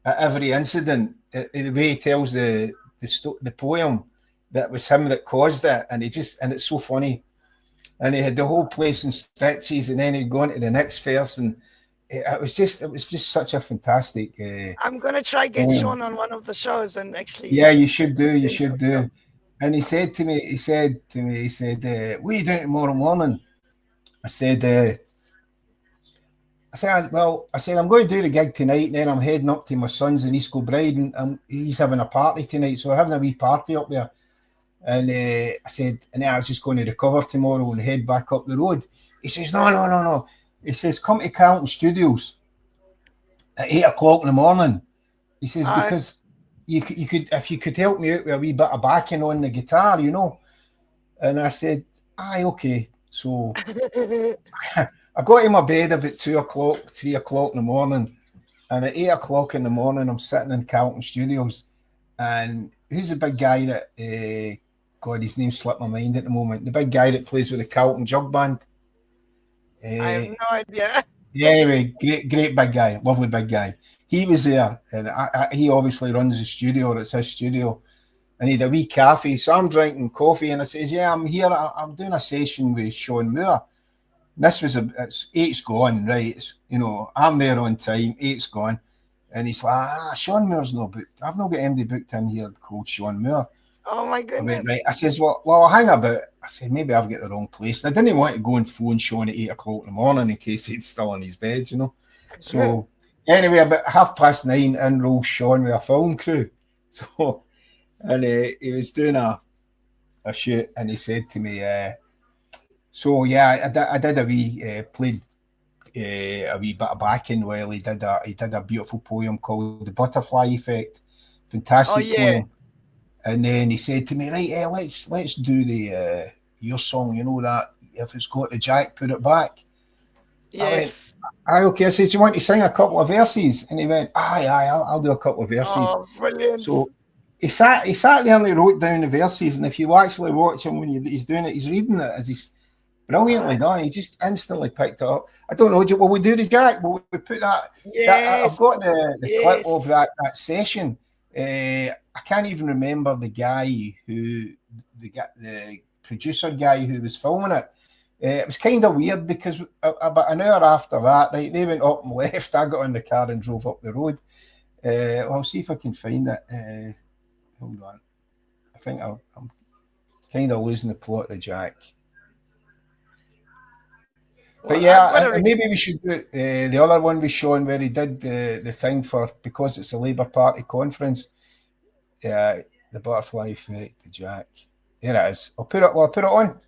at every incident. The way he tells the poem, that was him that caused it, and it's so funny. And he had the whole place in stitches, and then he'd go into the next verse, and it was just such a fantastic. I'm gonna try get Sean on one of the shows and actually. Yeah, you should do. And he said to me, "What are you doing tomorrow morning?" I said, "I'm going to do the gig tonight, and then I'm heading up to my son's in East Kilbride, and he's having a party tonight, so we're having a wee party up there." And I said, and then I was just going to recover tomorrow and head back up the road. He says, no. He says, "Come to Carlton Studios at 8 o'clock in the morning." He says, "Because you could, if you could help me out with a wee bit of backing on the guitar, And I said, "Aye, okay." So I got in my bed about 2 o'clock, 3 o'clock in the morning, and at 8 o'clock in the morning, I'm sitting in Carlton Studios, and who's the big guy that, God, his name slipped my mind at the moment, the big guy that plays with the Carlton Jug Band. I have no idea. Yeah, anyway, great big guy, lovely big guy. He was there, and he obviously runs the studio, or it's his studio, and he had a wee cafe. So I'm drinking coffee, and I says, "Yeah, I'm here. I'm doing a session with Sean Moore." And this was it's 8's gone, right? It's, I'm there on time. 8's gone, and he's like, Sean Moore's no booked. I've not got anybody booked in here called Sean Moore. Oh my I goodness. went, right. I says, well, hang about. I said, maybe I've got the wrong place. And I didn't want to go and phone Sean at 8 o'clock in the morning in case he'd still in his bed, So anyway, about 9:30 in rolls Sean with a film crew. So, and he was doing a shoot, and he said to me, so yeah, I did a wee played a wee bit of backing while he did a beautiful poem called The Butterfly Effect. Fantastic poem. And then he said to me, right, let's do the your song, that if it's got the jack, put it back. Yes. I went, okay. I said, do you want to sing a couple of verses? And he went, aye, I'll do a couple of verses. Oh, brilliant. So he sat there and he wrote down the verses, and if you actually watch him when he's doing it, he's reading it as he's brilliantly done. He just instantly picked it up. I don't know, will we do the jack? Will we put that? Yes. I've got the clip of that session. I can't even remember the guy the producer guy who was filming it. It was kind of weird because about an hour after that, right, they went up and left. I got in the car and drove up the road. I'll see if I can find it. Hold on. I think I'm kind of losing the plot of the jack. But yeah, maybe we should do the other one with Sean where he did the thing for, because it's a Labour Party conference. Yeah, the butterfly effect, the jack. Here it is. I'll put it on.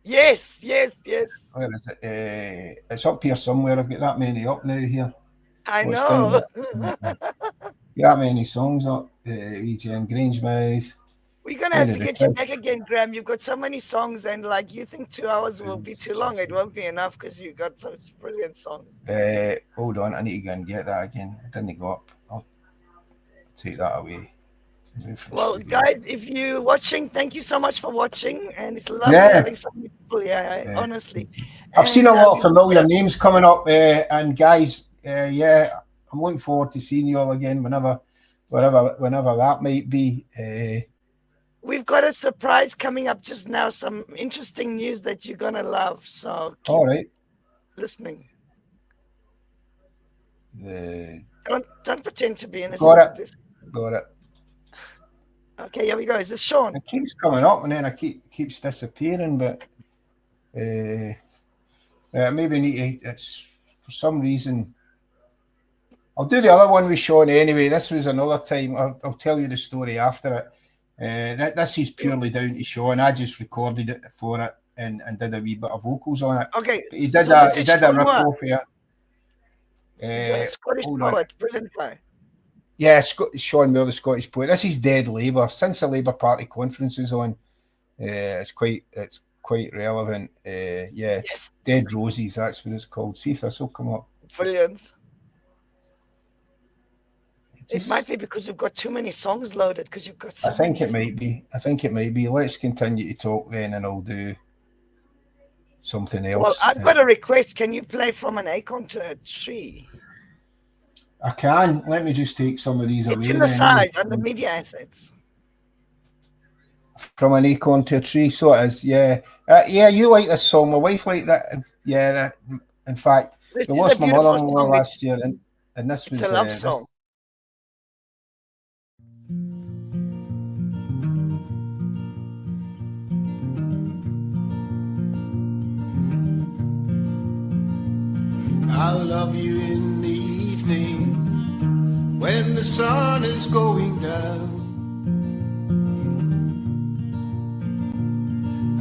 Yes. Where is it? It's up here somewhere. I've got that many up now here. I know. That many songs up. Wee Jem, Grangemouth. We're going to have to get you back again, Graham. You've got so many songs, and you think 2 hours will be too long. It won't be enough because you've got such brilliant songs. Hold on. I need to go and get that again. I didn't go up. I'll take that away. Well, guys, if you're watching, thank you so much for watching. And it's lovely having so many people. Honestly. I've seen a lot of familiar names coming up. And guys, I'm looking forward to seeing you all again whenever that might be. We've got a surprise coming up just now, some interesting news that you're going to love. So keep listening. Don't pretend to be innocent. Got it. Okay, here we go. Is this Sean? It keeps coming up and then it keeps disappearing, but maybe need to, it's for some reason. I'll do the other one with Sean anyway. This was another time. I'll tell you the story after it. This is purely down to Sean. I just recorded it for it and did a wee bit of vocals on it. Okay. But he did a rip-off here. Scottish poet, brilliant guy. Yeah, Sean Moore, the Scottish poet. This is Dead Labour. Since the Labour Party conference is on, it's quite relevant. Yes. Dead Roses, that's what it's called. See if this will come up. Brilliant. It might be because you've got too many songs loaded, because you've got so I think it might be. Let's continue to talk then, and I'll do something else. Well, I've got a request. Can you play From an Acorn to a Tree? I can. Let me just take some of these away. It's in the side, on the media assets. From an Acorn to a Tree, so it is, yeah. You like this song. My wife liked that. Yeah, in fact, I lost my mother-in-law last year, and this was... It's a love song. I'll love you in the evening when the sun is going down.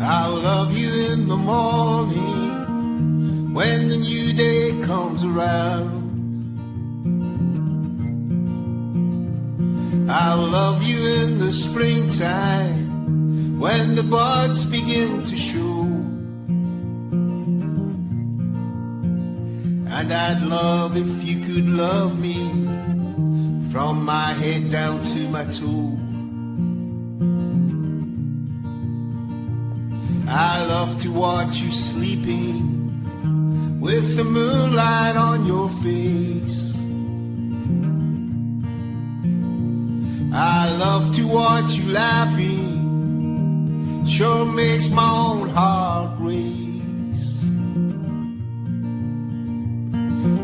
I'll love you in the morning when the new day comes around. I'll love you in the springtime when the buds begin to show. And I'd love if you could love me from my head down to my toe. I love to watch you sleeping with the moonlight on your face. I love to watch you laughing, sure makes my own heart race.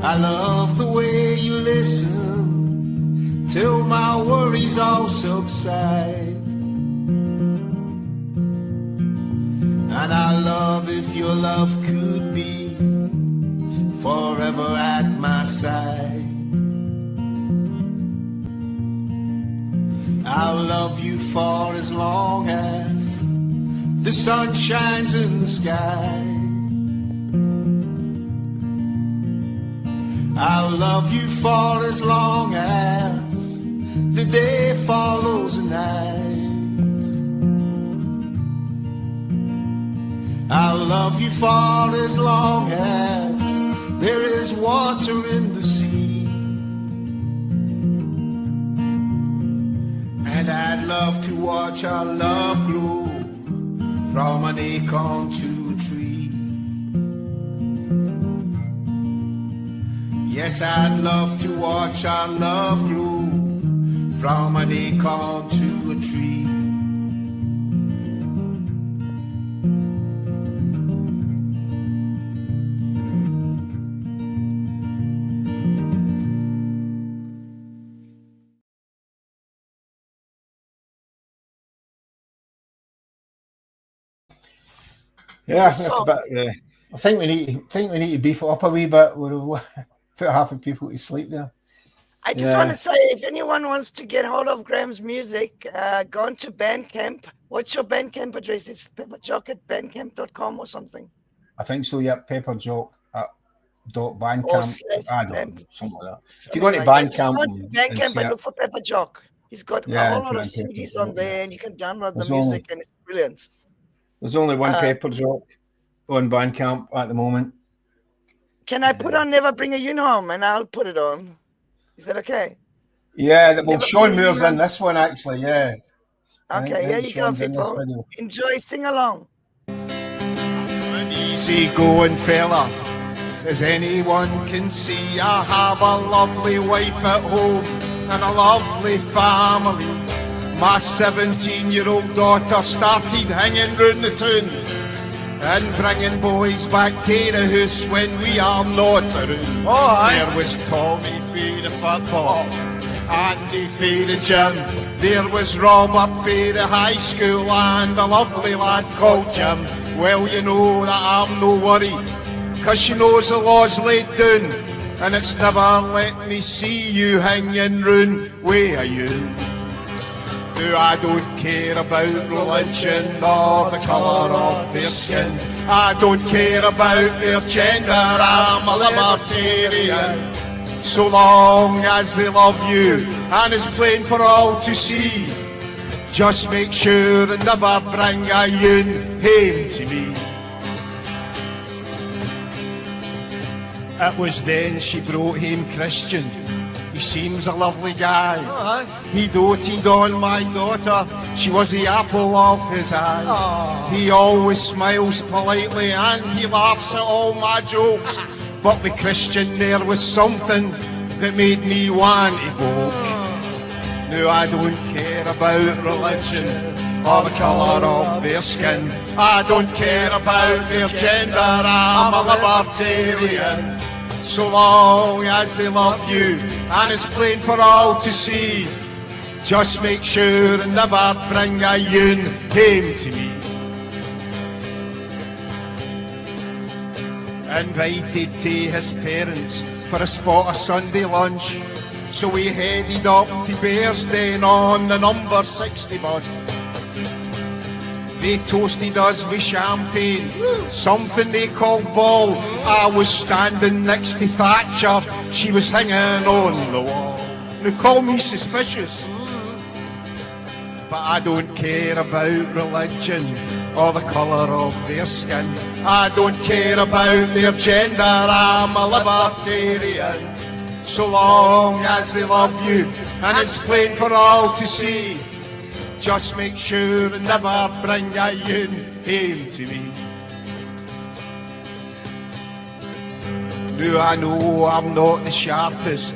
I love the way you listen till my worries all subside. And I love if your love could be forever at my side. I'll love you for as long as the sun shines in the sky. I'll love you for as long as the day follows the night. I'll love you for as long as there is water in the sea. And I'd love to watch our love grow from an acorn to a tree. Yes, I'd love to watch our love grow from an acorn to a tree. Yeah, that's a bit. I think we need to beef it up a wee bit. We'll put half the people to sleep there. I just want to say, if anyone wants to get hold of Graham's music, go on to Bandcamp. What's your Bandcamp address? It's pepperjock@bandcamp.com or something. I think so. Yeah, pepperjock.bandcamp. I don't know, something like that. If you go to Bandcamp, Bandcamp and look for Pepperjock. He's got a whole lot of CDs on there, and you can download the music, and it's brilliant. There's only one Pepperjock on Bandcamp at the moment. Can I put on Never Bring a Yoon Home, and I'll put it on? Is that okay? Yeah, well, Sean Moore's in this one, actually, yeah. Okay, here you go, people. Enjoy, sing along. An easy-going fella, as anyone can see. I have a lovely wife at home and a lovely family. My 17-year-old daughter started hanging round the town and bringing boys back to the house when we are not around. There was Tommy for the football, Andy for the gym. There was Robert for the high school and a lovely lad called Jim. Well, you know that I'm no worry, 'cause she knows the law's laid down, and it's never let me see you hanging round with you. I don't care about religion or the colour of their skin. I don't care about their gender, I'm a libertarian. So long as they love you and it's plain for all to see, just make sure and never bring a yoon home to me. It was then she brought him Christian. He seems a lovely guy. He doted on my daughter. She was the apple of his eye. He always smiles politely and he laughs at all my jokes. But with Christian there was something that made me want to go. Now I don't care about religion or the colour of their skin. I don't care about their gender, I'm a libertarian. So long as they love you and it's plain for all to see, just make sure and never bring a yoon home to me. Invited to his parents for a spot of Sunday lunch, so we headed up to Bearsden on the number 60 bus. They toasted us with champagne, something they called ball. I was standing next to Thatcher, she was hanging on the wall. Now call me suspicious, but I don't care about religion or the colour of their skin. I don't care about their gender, I'm a libertarian. So long as they love you and it's plain for all to see, just make sure and never bring a yoon home to me. Now I know I'm not the sharpest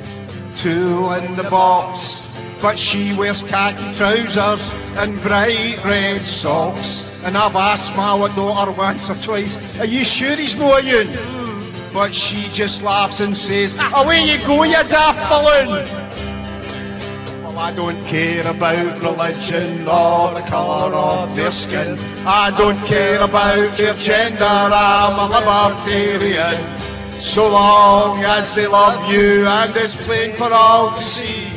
tool in the box, but she wears khaki trousers and bright red socks. And I've asked my daughter once or twice, are you sure he's not a yoon? But she just laughs and says, away you go, you daft balloon. Well, I don't care about religion or the colour of their skin. I don't care about their gender, I'm a libertarian. So long as they love you and it's plain for all to see,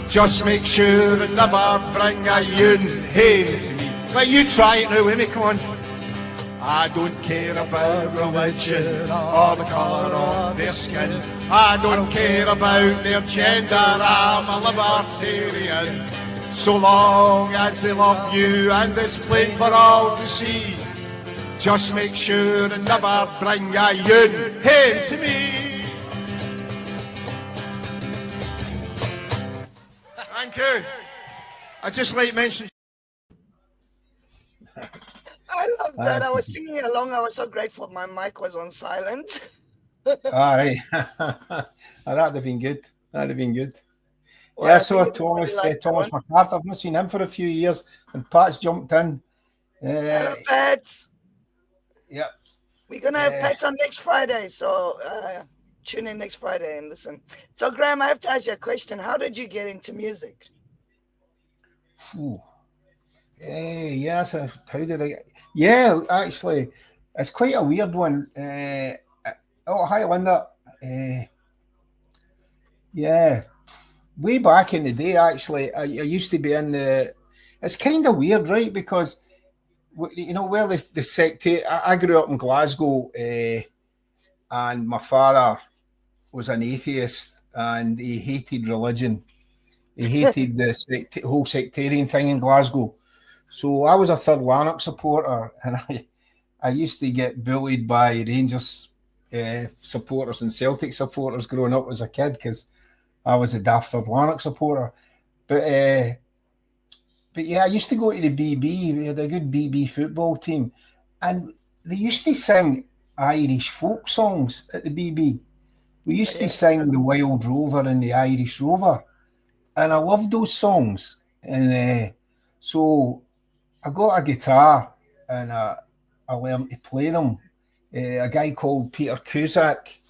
just make sure and never bring a yoon home to me. Let you try it now with me, come on. I don't care about religion or the colour of their skin. I don't care about their gender, I'm a libertarian. So long as they love you and it's plain for all to see, just make sure and never bring a yoon home to me. Thank you. I'd just like to mention... I love that. I was singing along. I was so grateful my mic was on silent. All right. That'd have been good. That'd have been good. Well, Yeah, I so think Thomas everybody liked that Thomas one. McCarthy, I've not seen him for a few years, and Pat's jumped in. Hello, Pat. Yep. We're going to have Pat on next Friday. So tune in next Friday and listen. So, Graham, I have to ask you a question. How did you get into music? Yeah, so how did I... Yeah, actually, it's quite a weird one. Oh, hi, Linda. Yeah, way back in the day, actually, I used to be in the... It's kind of weird, right? Because, you know, where the sector... I grew up in Glasgow, and my father was an atheist, and he hated religion. He hated the whole sectarian thing in Glasgow. So I was a Third Lanark supporter, and I used to get bullied by Rangers supporters and Celtic supporters growing up as a kid because I was a daft Third Lanark supporter. But yeah, I used to go to the BB. We had a good BB football team, and they used to sing Irish folk songs at the BB. We used to sing the Wild Rover and the Irish Rover, and I loved those songs. And so I got a guitar and I learned to play them. A guy called Peter Cusack,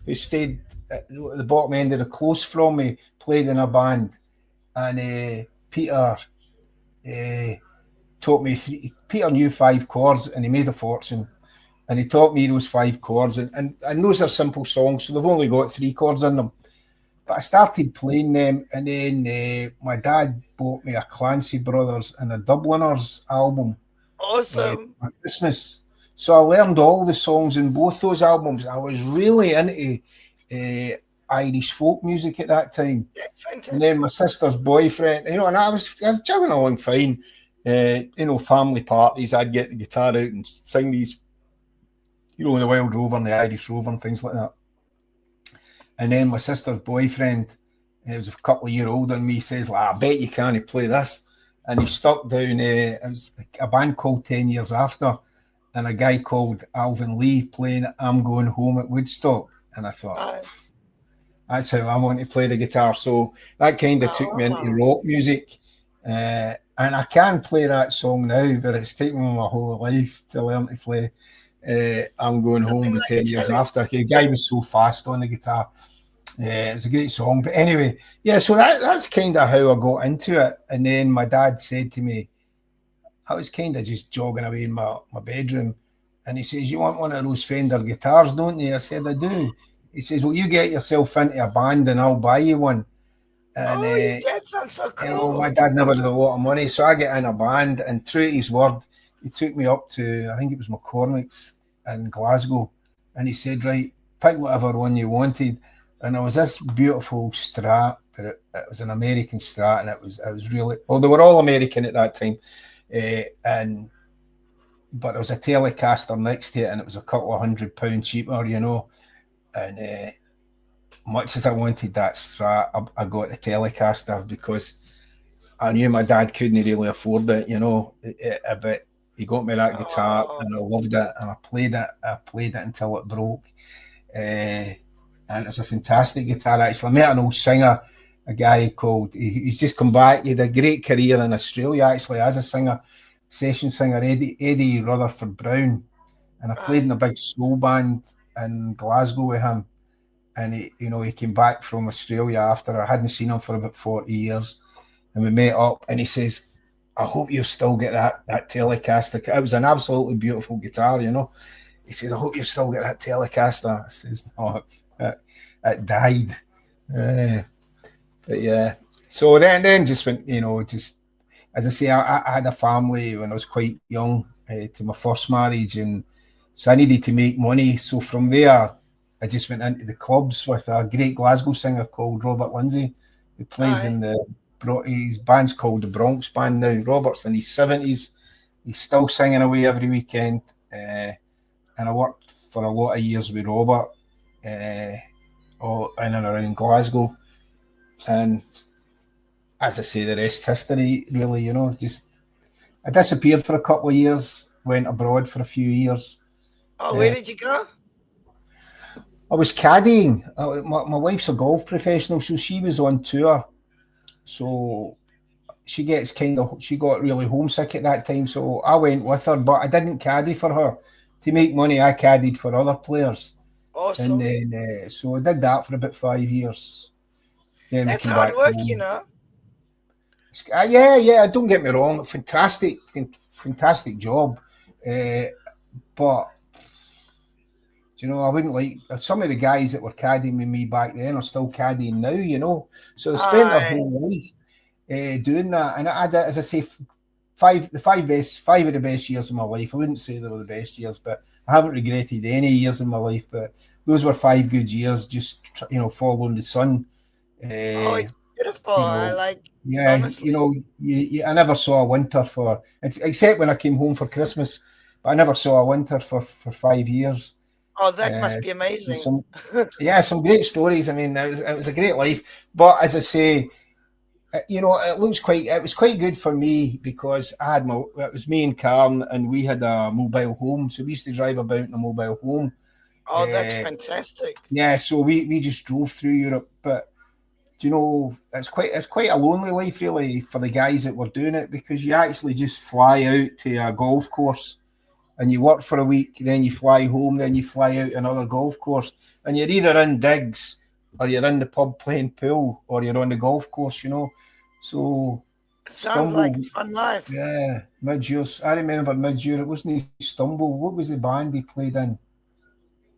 who stayed at the bottom end of the close from me, played in a band. And Peter taught me Peter knew 5 chords and he made a fortune. And he taught me those 5 chords. And those are simple songs, so they've only got 3 chords in them. But I started playing them, and then my dad bought me a Clancy Brothers and a Dubliners album. Awesome. For Christmas. So I learned all the songs in both those albums. I was really into Irish folk music at that time. That's fantastic. And then my sister's boyfriend, you know, and I was chugging along fine. You know, family parties, I'd get the guitar out and sing these, you know, the Wild Rover and the Irish Rover and things like that. And then my sister's boyfriend, he was a couple of years older than me, says, I bet you can't play this. And he stuck down, it was a band called 10 Years After, and a guy called Alvin Lee playing I'm Going Home at Woodstock. And I thought, that's how I want to play the guitar. So that kind of took me into rock music. And I can play that song now, but it's taken me my whole life to learn to play I'm Going Home with 10 Years After. The guy was so fast on the guitar. It's a great song. But anyway, yeah, so that's kind of how I got into it. And then my dad said to me, I was kind of just jogging away in my bedroom, and he says, you want one of those Fender guitars, don't you? I said, I do. He says, well, you get yourself into a band and I'll buy you one. And that sounds so cool. You know, my dad never had a lot of money, so I get in a band, and true to his word, he took me up to, I think it was McCormick's in Glasgow, and he said, right, pick whatever one you wanted. And there was this beautiful Strat, but it was an American Strat, and it was really, well, they were all American at that time. And but there was a Telecaster next to it, and it was a couple of £100 cheaper, you know. And much as I wanted that Strat, I got the Telecaster because I knew my dad couldn't really afford it, you know. But he got me that guitar, Oh, and I loved it, and I played it. I played it until it broke. And it's a fantastic guitar, actually. I met an old singer, a guy called, he's just come back. He had a great career in Australia, actually, as a singer, session singer, Eddie Rutherford Brown. And I played in right. a big soul band in Glasgow with him. And he came back from Australia after I hadn't seen him for about 40 years. And we met up, and he says, I hope you've still got that Telecaster. It was an absolutely beautiful guitar, you know. He says, I hope you've still got that Telecaster. I says, no, it died. But yeah. So then just went, just as I say, I had a family when I was quite young to my first marriage, and so I needed to make money. So from there, I just went into the clubs with a great Glasgow singer called Robert Lindsay, who plays Aye. in his band's called the Bronx Band now. Robert's in his 70s. He's still singing away every weekend. And I worked for a lot of years with Robert all in and around Glasgow. And as I say, the rest history, really, just I disappeared for a couple of years, went abroad for a few years. Oh, where did you go? I was caddying. My wife's a golf professional, so she was on tour. So she got really homesick at that time. So I went with her, but I didn't caddy for her. To make money, I caddied for other players. And Awesome. then, so I did that for about 5 years. Then we That's came hard back work, home. you know. Yeah, don't get me wrong. Fantastic job. But, I wouldn't like some of the guys that were caddying with me back then are still caddying now, So they spent their Aye. whole life doing that. And I did, as I say, five of the best years of my life. I wouldn't say they were the best years, but I haven't regretted any years in my life. But those were 5 good years, just following the sun. Oh, Uh, it's beautiful. you I know, like, yeah, honestly. I never saw a winter except when I came home for Christmas. But I never saw a winter for 5 years. Oh, that Uh, must be amazing. some some great stories. I mean, it was a great life. But as I say, it was quite good for me because it was me and Karen, and we had a mobile home, so we used to drive about in a mobile home. Oh, that's Uh, fantastic. yeah, so we just drove through Europe, but it's quite a lonely life really for the guys that were doing it because you actually just fly out to a golf course and you work for a week, then you fly home, then you fly out another golf course, and you're either in digs or you're in the pub playing pool or you're on the golf course. So It sounds like Stumble, a fun life. yeah, mid-years. I remember mid-year. It wasn't Stumble. What was the band he played in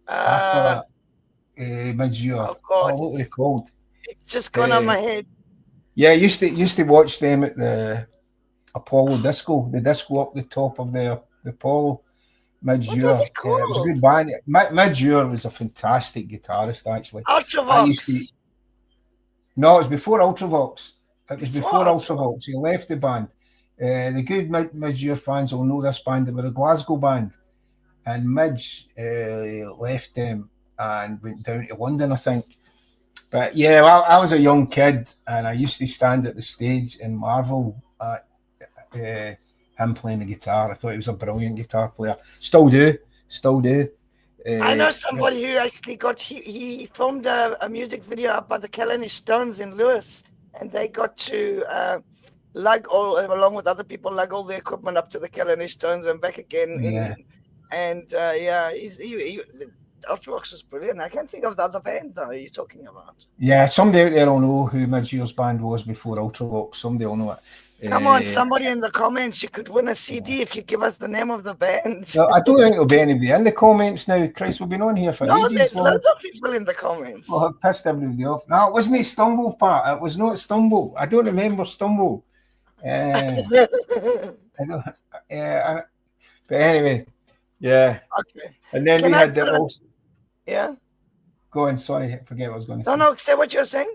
after Uh, that? Mid-year. oh Oh, God, what were they called? it's just gone on Uh, my head. yeah, I used to watch them at the Apollo Disco, the disco up the top of the Apollo. What was Mid-year. it It was a called? good band. Mid-year was a fantastic guitarist, actually. I used to. Ultravox. No, it was before Ultravox. It was Before before Ultravox. Ultravox. He left the band. The good Midge fans will know this band. They were a Glasgow band, and Midge left them and went down to London, I think. But yeah, I was a young kid, and I used to stand at the stage and marvel at him playing the guitar. I thought he was a brilliant guitar player. Still do. I know But somebody who actually he filmed a music video up by the Calanish Stones in Lewis, and they got to lug all along with other people lug all the equipment up to the Calanish Stones and back again. yeah, And yeah, the Ultravox was brilliant. I can't think of the other band though you're talking about. yeah. Somebody out there will know who Midgear's band was before Ultravox. Somebody will know it. Come on, Uh, somebody in the comments, you could win a CD if you give us the name of the band. No, I don't think there'll be anybody in the comments now. Christ, we've been on here for No, ages. there's Well, loads of people in the comments. I've pissed everybody off. No, it wasn't a Stumble part. It was not Stumble. I don't remember Stumble. Uh, I don't. But anyway, yeah. Okay. And then Can we I had the put a, also. yeah? Go on. Sorry, I forget what I was going to No, say. no, say what you're saying.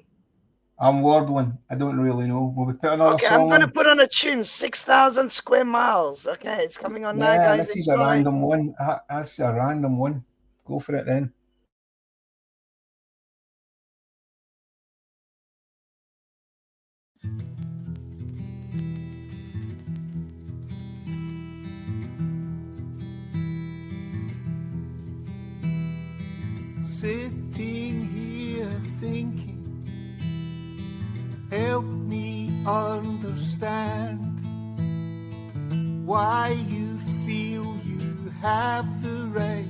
I'm wordling. I don't really know. Will we put another Okay, I'm song gonna on? put on a tune. 6,000 square miles. Okay, it's coming on now, Yeah, guys. this is a Enjoy. random one. That's a random one. Go for it then. Sitting here thinking, help me understand why you feel you have the right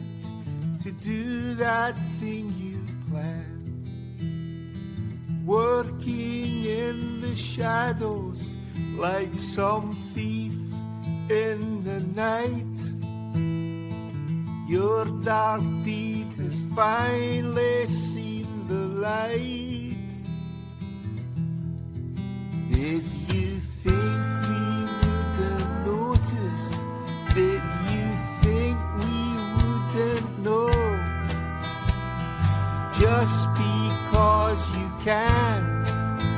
to do that thing you planned. Working in the shadows like some thief in the night. Your dark deed has finally seen the light. Did you think we wouldn't notice? Did you think we wouldn't know? Just because you can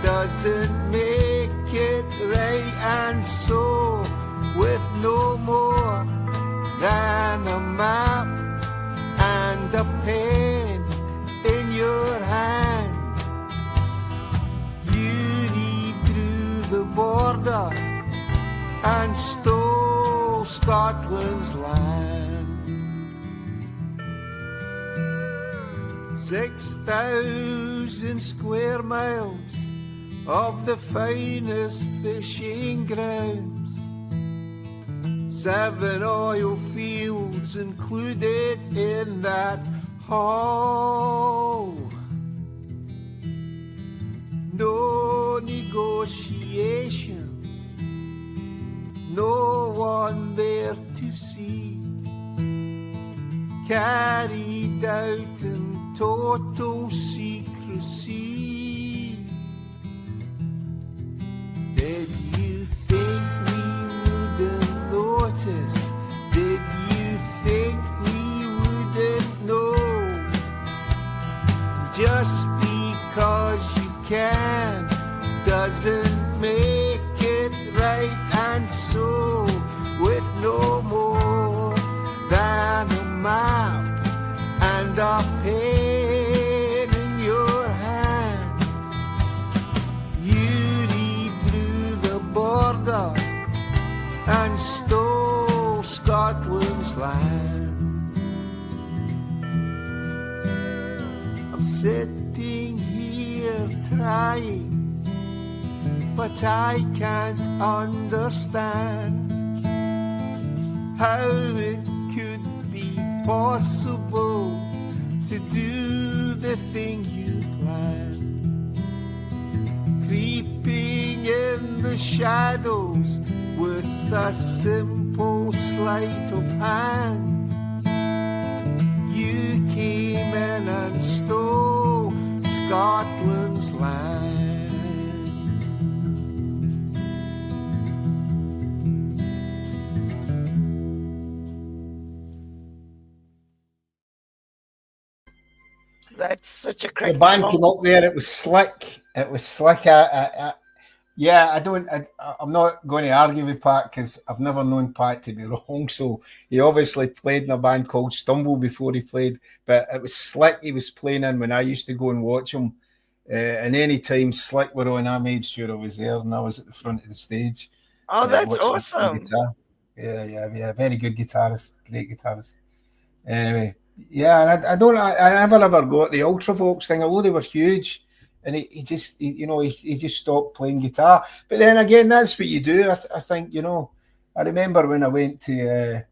doesn't make it right, and so with no more than a map and a pen in your hand, you read through the border and stole Scotland's land. 6,000 square miles of the finest fishing grounds, 7 oil fields included in that haul. No negotiations, no one there to see. Carried out in total secrecy. Did you think we wouldn't notice? Did you think we wouldn't know? Just because you can doesn't make it right, and so with no more than a map and a pen in your hand, you read through the border and stole Scotland's land. I'm sitting here trying, but I can't understand how it could be possible to do the thing you planned. Creeping in the shadows with a simple sleight of hand, you came in and stole Scotland's land. That's such a The cracking band song. came up there. It was slick. It was slick. Yeah, I'm not going to argue with Pat because I've never known Pat to be wrong. So he obviously played in a band called Stumble before he played, but it was Slick he was playing in when I used to go and watch him. And any time Slick were on, I made sure I was there and I was at the front of the stage. Oh, that's Watching him play awesome. guitar. Yeah. Very good guitarist. Great guitarist. Anyway, yeah, and I never ever got the Ultravox thing, although they were huge. And he just, he just stopped playing guitar. But then again, that's what you do. I think, I remember when I went to,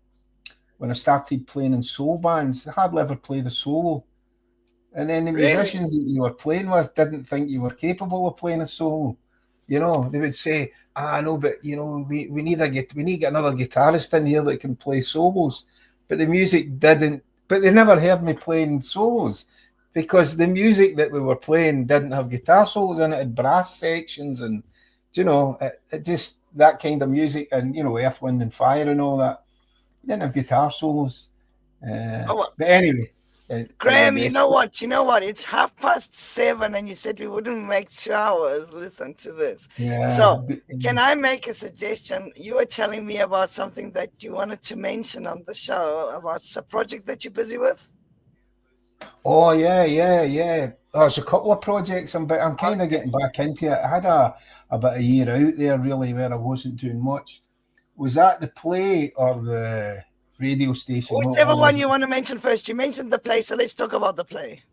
when I started playing in soul bands, I hardly ever played a solo. And then the Really? musicians that you were playing with didn't think you were capable of playing a solo. They would say, no, but, we need we need to get another guitarist in here that can play solos. But the music didn't, but they never heard me playing solos because the music that we were playing didn't have guitar solos in it, it had brass sections and, it just, that kind of music and, Earth, Wind and Fire and all that. It didn't have guitar solos. Oh, But anyway. Graham, you know what? It's 7:30, and you said we wouldn't make 2 hours. Listen to this. Yeah. So, can I make a suggestion? You were telling me about something that you wanted to mention on the show about a project that you're busy with. Oh yeah. There's a couple of projects, but I'm kind of getting back into it. I had about a year out there really where I wasn't doing much. Was that the play or the radio station? Whichever one you want to mention first. You mentioned the play, so let's talk about the play.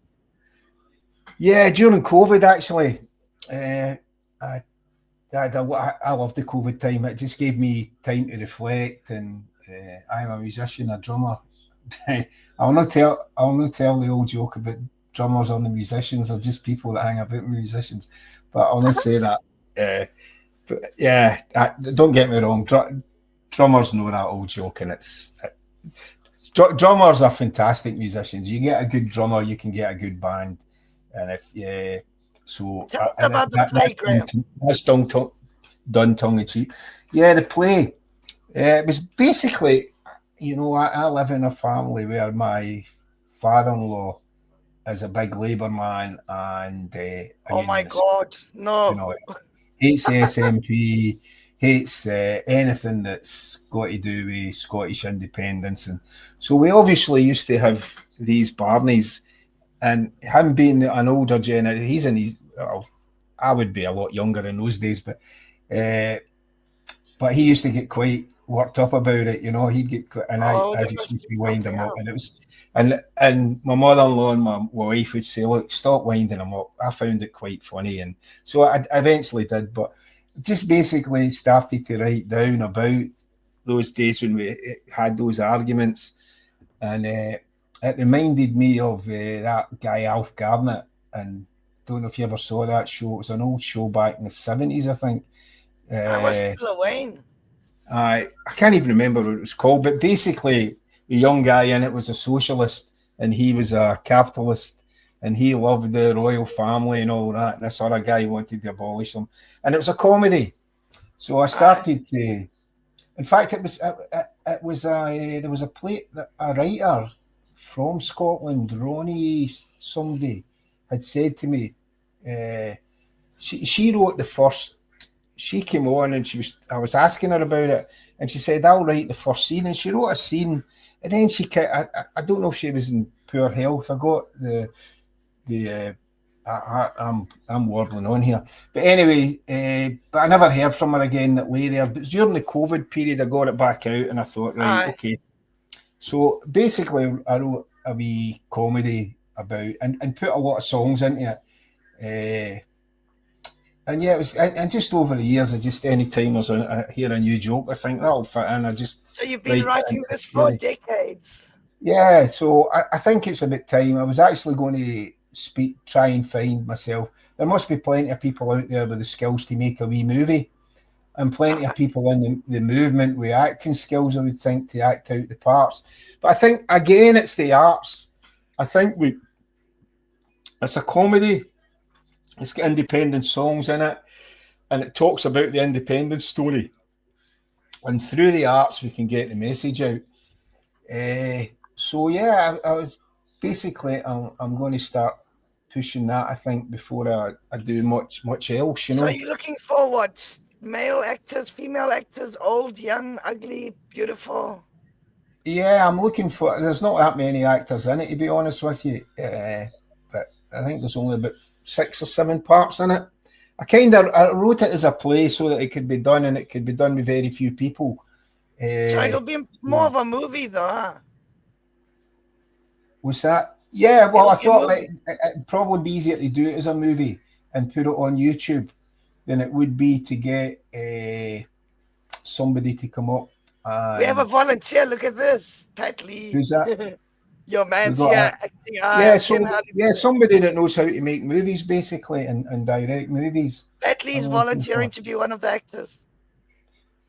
Yeah, during COVID, actually, I love the COVID time. It just gave me time to reflect, and I'm a musician, a drummer. I'll not tell the old joke about drummers on the musicians. They're just people that hang about with musicians. But I'll not say that. But yeah, don't get me wrong. Drummers know that old joke, and drummers are fantastic musicians. You get a good drummer, you can get a good band, and so tell us about the play, Graham. That's done tongue in cheek. Yeah, the play. It was basically, I live in a family where my father-in-law is a big Labour man and oh my God, no. Hates SNP, hates anything that's got to do with Scottish independence. And so we obviously used to have these Barneys, and him being an older generation, he's in his, I would be a lot younger in those days, but he used to get quite worked up about it, he'd get, and I just used to wind him up, and it was, and my mother-in-law and my wife would say, look, stop winding him up. I found it quite funny, and so I eventually did, but just basically started to write down about those days when we had those arguments, and it reminded me of that guy Alf Garnett, and don't know if you ever saw that show. It was an old show back in the 70s, I think. I was still Wayne. I can't even remember what it was called, but basically the young guy in it was a socialist and he was a capitalist, and he loved the royal family and all that. And this other guy wanted to abolish them, and it was a comedy. So I started to. In fact, there was a writer from Scotland, Ronnie somebody, had said to me, she wrote the first. She came on and I was asking her about it, and she said, I'll write the first scene, and she wrote a scene, and then I don't know if she was in poor health. I got I'm warbling on here, but anyway, but I never heard from her again. That lay there, but during the COVID period, I got it back out, and I thought, right, okay. So basically, I wrote a wee comedy about and put a lot of songs into it. And yeah, it was, and just over the years, any time I hear a new joke, I think that'll fit in. So you've been writing this for decades. Yeah, so I think it's about time. I was actually going to try and find myself. There must be plenty of people out there with the skills to make a wee movie, and plenty of people in the movement with acting skills, I would think, to act out the parts. But I think, again, it's the arts. I think it's a comedy. It's got independent songs in it, and it talks about the independence story. And through the arts, we can get the message out. So yeah, I was basically, I'm going to start pushing that, I think, before I do much else. So you're looking for what? Male actors, female actors, old, young, ugly, beautiful? Yeah, I'm looking for. There's not that many actors in it, to be honest with you. But I think there's only about 6 or 7 parts in it. I wrote it as a play so that it could be done, and it could be done with very few people. So it'll be more of a movie, though, huh? Was that? Yeah, well, I thought that it'd probably be easier to do it as a movie and put it on YouTube than it would be to get somebody to come up. We have a volunteer. Look at this, Pat Lee. Who's that? Your man's here acting hard. Yeah, somebody that knows how to make movies, basically, and direct movies. Pat Lee's volunteering to be one of the actors.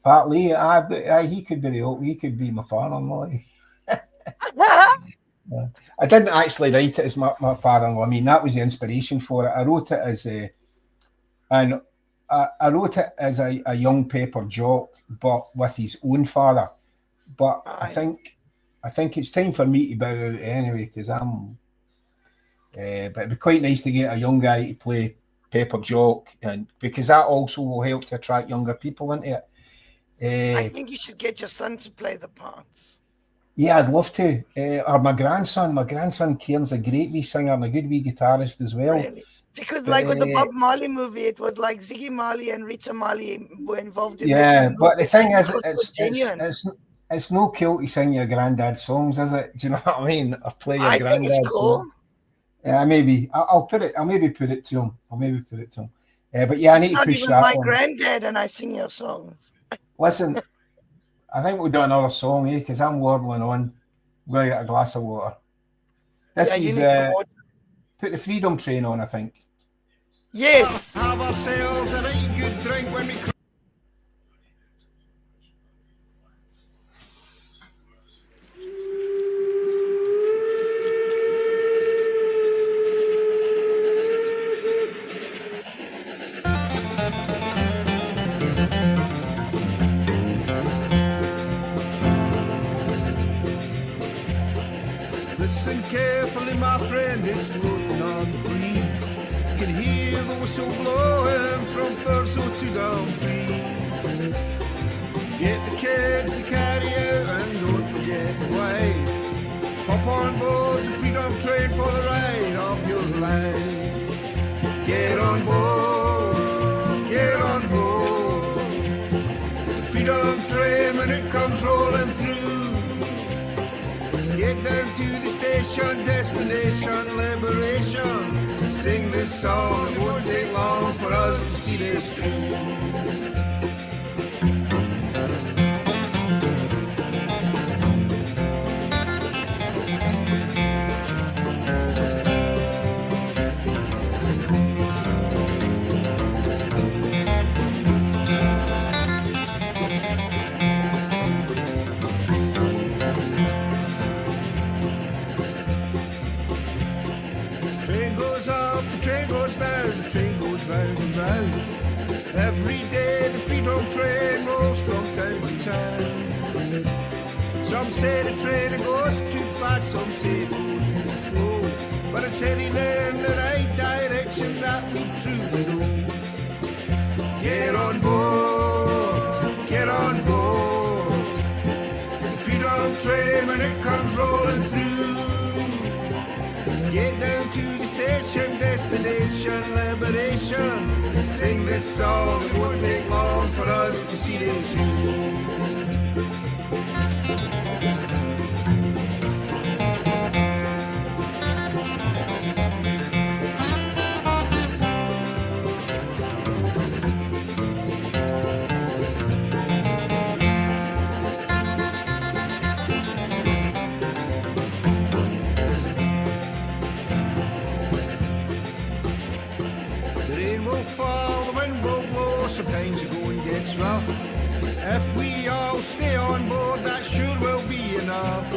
Pat Lee, he could be my father-in-law. Yeah. I didn't actually write it as my father-in-law. I mean, that was the inspiration for it. I wrote it as a young Pepper jock, but with his own father. But I think I think it's time for me to bow out anyway, because I'm. But it'd be quite nice to get a young guy to play Pepper Jock, and because that also will help to attract younger people into it. I think you should get your son to play the parts. Yeah, I'd love to. Or my grandson. My grandson Kieran's a great wee singer and a good wee guitarist as well. Really? Because like with the Bob Marley movie, it was like Ziggy Marley and Rita Marley were involved in it. But the thing is, it's no cool to sing your granddad's songs, is it? Do you know what I mean? Or play your granddad's song. Yeah, maybe. I'll maybe put it to him. But yeah, I need to push that. My granddad and I sing your songs. Listen, I think we'll do another song, because I'm warbling on. We'll get a glass of water. This is put the Freedom Train on, I think. Yes. Have ourselves a right good drink when we. Listen carefully, my friend, it's floating on the breeze. You can hear the whistle blowing from Thurso to Dumfries. Get the kids to carry out and don't forget the wife. Hop on board the Freedom Train for the ride of your life. Get on board, get on board. The Freedom Train when it comes rolling through. Get down to the station, destination, liberation. Sing this song, it won't take long for us to see this through. Round and round. Every day the Freedom Train rolls from town to town. Some say the train goes too fast, some say it goes too slow. But it's heading in the right direction that we truly know. Get on board, get on board. The Freedom Train when it comes rolling through. Get down to the station, destination, liberation. Sing this song, it won't take long for us to see this through. Sometimes the going gets rough. If we all stay on board, that sure will be enough.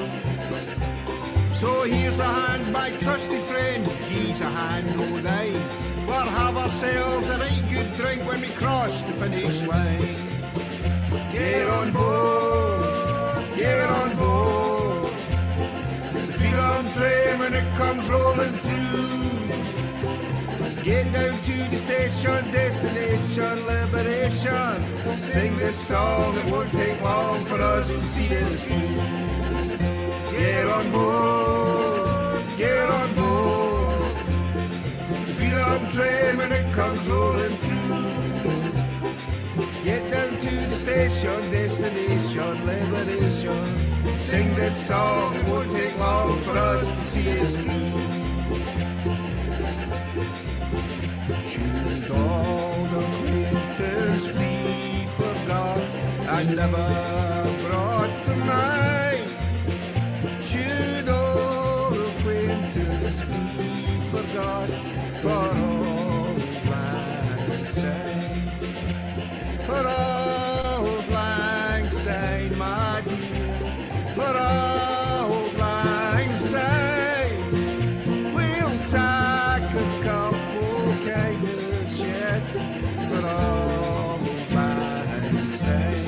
So here's a hand, my trusty friend. Here's a hand, no dime. We'll have ourselves a right good drink when we cross the finish line. Get on board, get on board. The Freedom Train when it comes rolling through. Get down to the station, destination, liberation. Sing this song, it won't take long for us to see this through. Get on board, get on board. The Freedom Train when it comes rolling through. Get down to the station, destination, liberation. Sing this song, it won't take long for us to see this through. Should all the acquaintance be forgot and never brought to mind? Should all acquaintance be forgot for old lang syne? For old lang syne, my dear, for old lang syne, we'll take a couple kindness yet for old lang syne.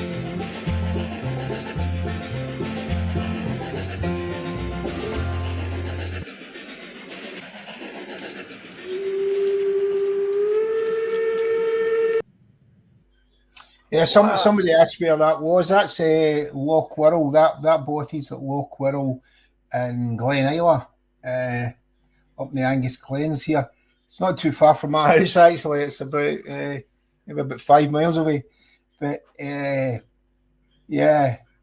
Yeah, Wow. somebody asked where that was. That's Loch Wirral. That bothy's at Loch Wirral in Glen Isla, up in the Angus Glens here. It's not too far from my house actually. It's about maybe about 5 miles away. But yeah,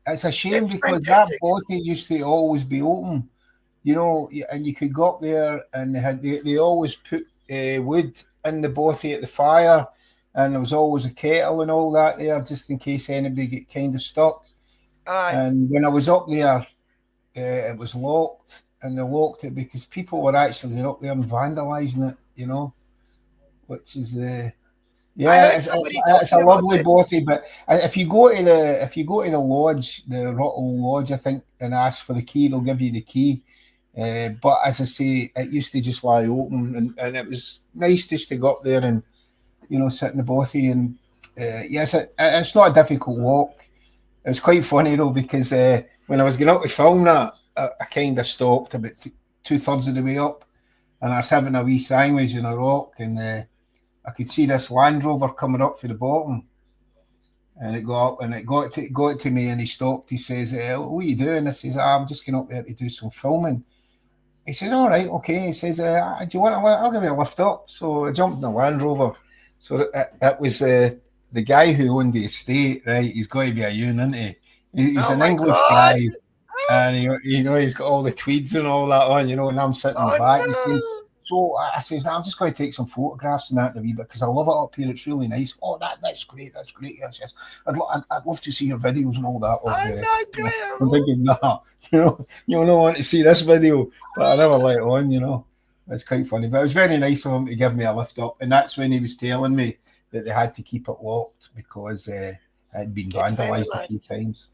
it's a shame That's because that fantastic. bothy used to always be open, and you could go up there and they always put wood in the bothy at the fire, and there was always a kettle and all that there just in case anybody get kind of stuck. Aye. And when I was up there, it was locked, and they locked it because people were actually up there and vandalising it, which is I yeah, heard it's somebody it's a talking about lovely that. bothy, but if you go to the lodge, the Rottle Lodge, I think, and ask for the key, they'll give you the key. But as I say, it used to just lie open, and it was nice just to go up there and sit in the bothy. And yes, it's not a difficult walk. It was quite funny though because when I was going up to film that, I kind of stopped about 2/3 of the way up, and I was having a wee sandwich in a rock, and I could see this Land Rover coming up for the bottom, and it got up and it got to me, and he stopped. He says, "What are you doing?" I says, "I'm just going up there to do some filming." He says, "All right, okay." He says, "Do you want to? I'll give you a lift up." So I jumped in the Land Rover. So it was the guy who owned the estate, right? He's got to be a young, isn't he? He's Oh an my English God. guy, and he's got all the tweeds and all that on, and I'm sitting in the Oh back. He says, no. so I says, I'm just going to take some photographs and that in a wee bit because I love it up here. It's really nice. Oh, that's great. That's great. Yes. I'd love to see your videos and all that. Oh no, I'm Graham. thinking, nah, you don't want to see this video, but I never let it on. It's quite funny. But it was very nice of him to give me a lift up, and that's when he was telling me that they had to keep it locked because it had been Gets vandalised a few vandalized. times.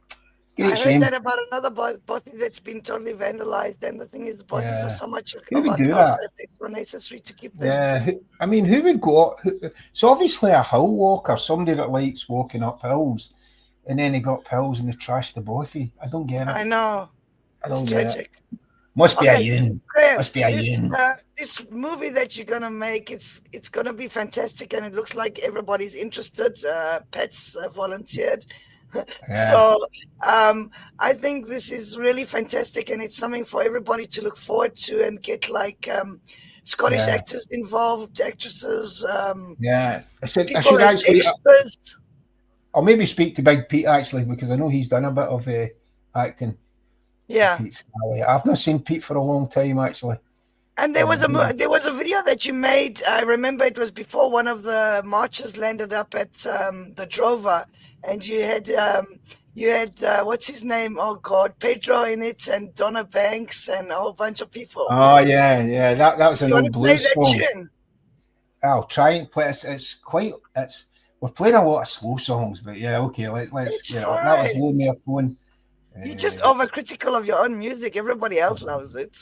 I Great heard shame. that about another bothy that's been totally vandalized. And the thing is, bothies are Yeah. so much Who of would a do culture, that? it's so necessary to keep them. Yeah, I mean, who would go? So obviously a hill walker, somebody that likes walking up hills, and then he got pills and they trashed the bothy. I don't get it. I know. I It's don't get it. tragic. Must be a Okay, yin. Graham, Must be a yin. this movie that you're gonna make, it's gonna be fantastic, and it looks like everybody's interested. Pets volunteered, Yeah, so I think this is really fantastic, and it's something for everybody to look forward to and get like Scottish yeah, actors involved, actresses, yeah. I people should as actually. extras. I'll maybe speak to Big Pete actually because I know he's done a bit of acting. Yeah. Pete Scally. I've not seen Pete for a long time actually. And there was a video that you made. I remember it was before one of the marchers landed up at the Drover, and you had what's his name? Oh God, Pedro in it, and Donna Banks, and a whole bunch of people. Oh yeah. That was an You want old to play blues that song. tune? I'll try and play it. It's we're playing a lot of slow songs, but yeah, okay. Let's It's that was fine. low me a phone. You're just Uh, overcritical of your own music. Everybody else loves it.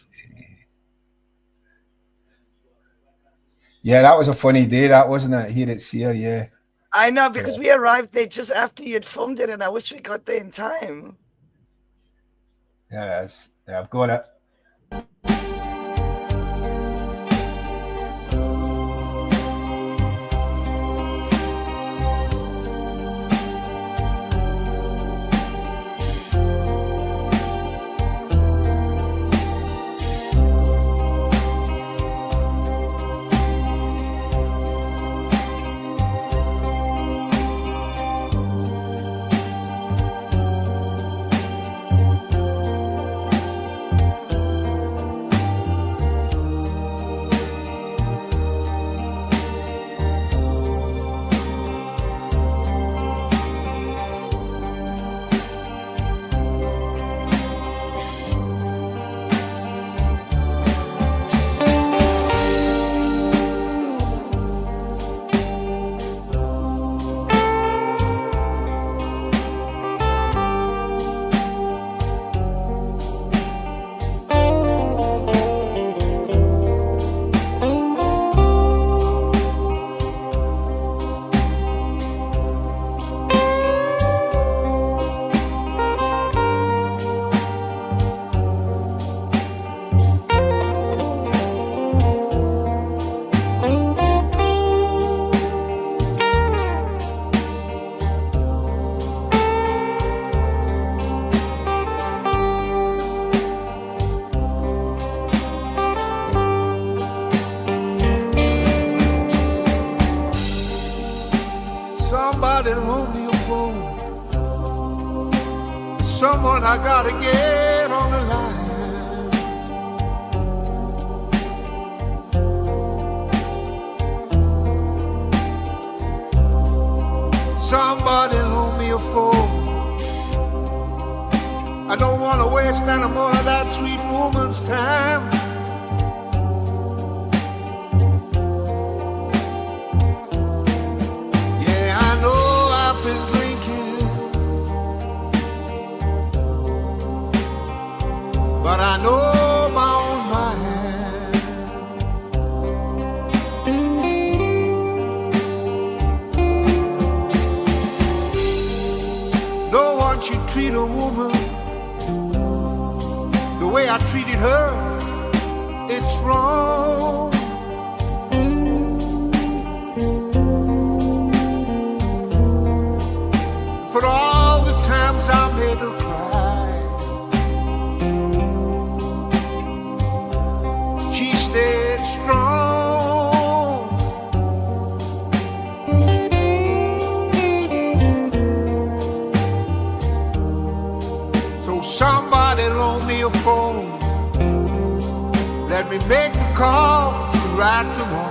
yeah, that was a funny day, that wasn't it? Here it's here, yeah. I know Yeah, because we arrived there just after you had filmed it, and I wish we got there in time. yeah, it is. Yeah, I've got it. I gotta get on the line. Somebody loan me a phone. I don't want to waste any more of that sweet woman's time. Yeah, I know I've been drinking, but I know my own mind. Don't want you to treat a woman the way I treated her. It's wrong. For all the times I made her cry, she stayed strong. So somebody loan me a phone. Let me make the call to right the wrong.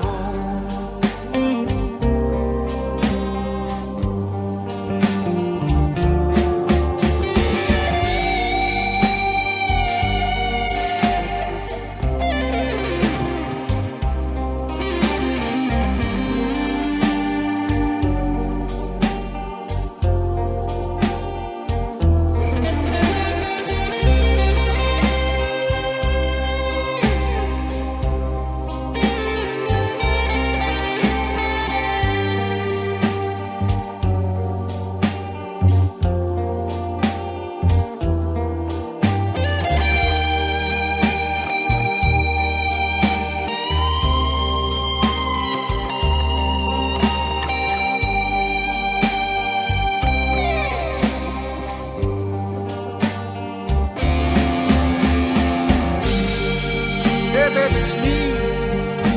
Hey baby, it's me,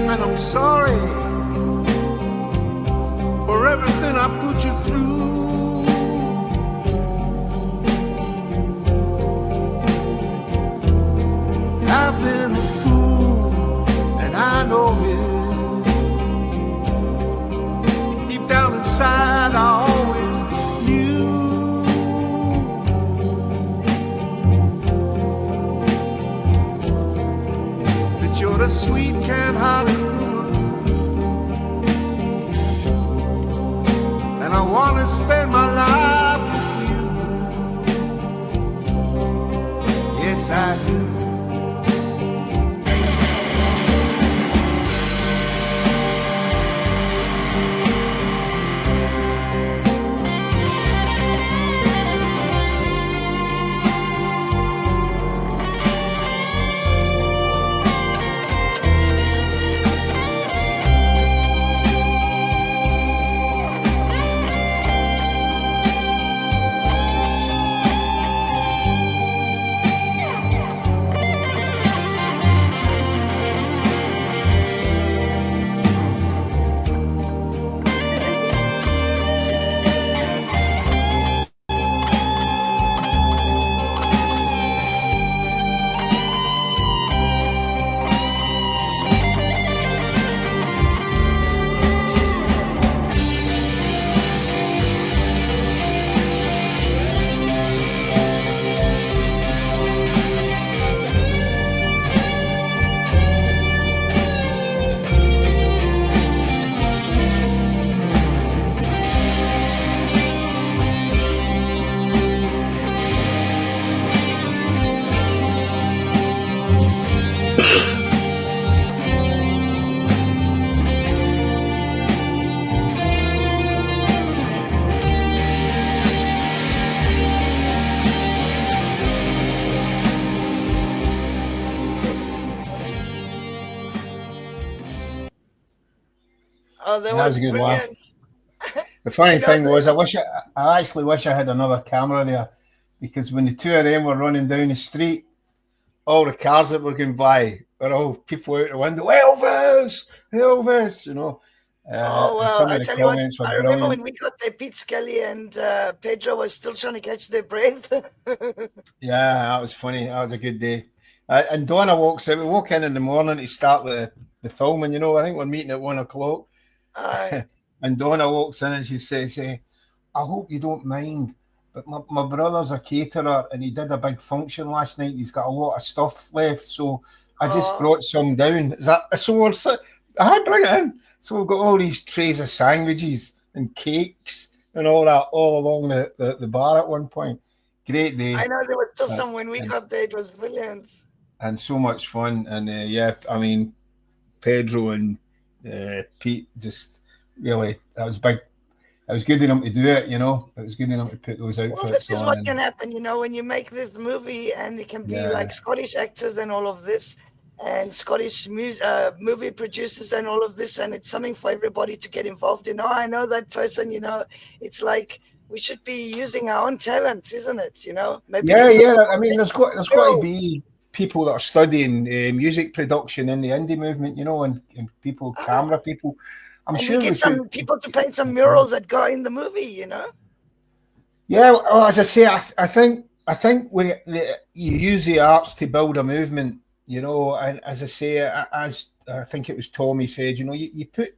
and I'm sorry for everything I put you through. I've been a fool, and I know it. Deep down inside, I always knew that you're the sweet, kind-hearted woman, and I want to spend my life with you. Yes, I do. Oh, that That was was a good one. brilliant. The funny You know, thing was, I actually wish I had another camera there, because when the two of them were running down the street, all the cars that were going by were all people out the window, Elvis, Elvis, you know. Oh, And well, some I of the tell you what, comments were I remember brilliant. when we got there, Pete Scully and Pedro was still trying to catch their breath. Yeah, that was funny. That was a good day. And Donna walks out. We walk in the morning to start the filming. You know, I think we're meeting at 1 o'clock. Aye. And Donna walks in and she says, I hope you don't mind, but my brother's a caterer and he did a big function last night. He's got a lot of stuff left, so I just Oh, brought some down. Is that so? I bring it in. So we've got all these trays of sandwiches and cakes and all that all along the bar at one point. Great I day. know there was still Uh, some when we and, got there. It was brilliant. and so much fun. And yeah, I mean, Pedro and Pete just really, that was big. It was good of them to do it, you know. It was good of them to put those Well, outfits this is on. what And can happen, when you make this movie and it can be yeah, like Scottish actors and all of this, and Scottish movie producers and all of this, and it's something for everybody to get involved in. Oh, I know that person, it's like we should be using our own talent, isn't it? Maybe yeah, get some. yeah. I mean, there's got to be people that are studying music production in the indie movement, you know, and people, Ah, camera people. I'm and we sure get we could. some people to paint some murals that go in the movie. Yeah, well, as I say, I think you use the arts to build a movement, you know, and as I say, as I think it was Tommy said, you know, you put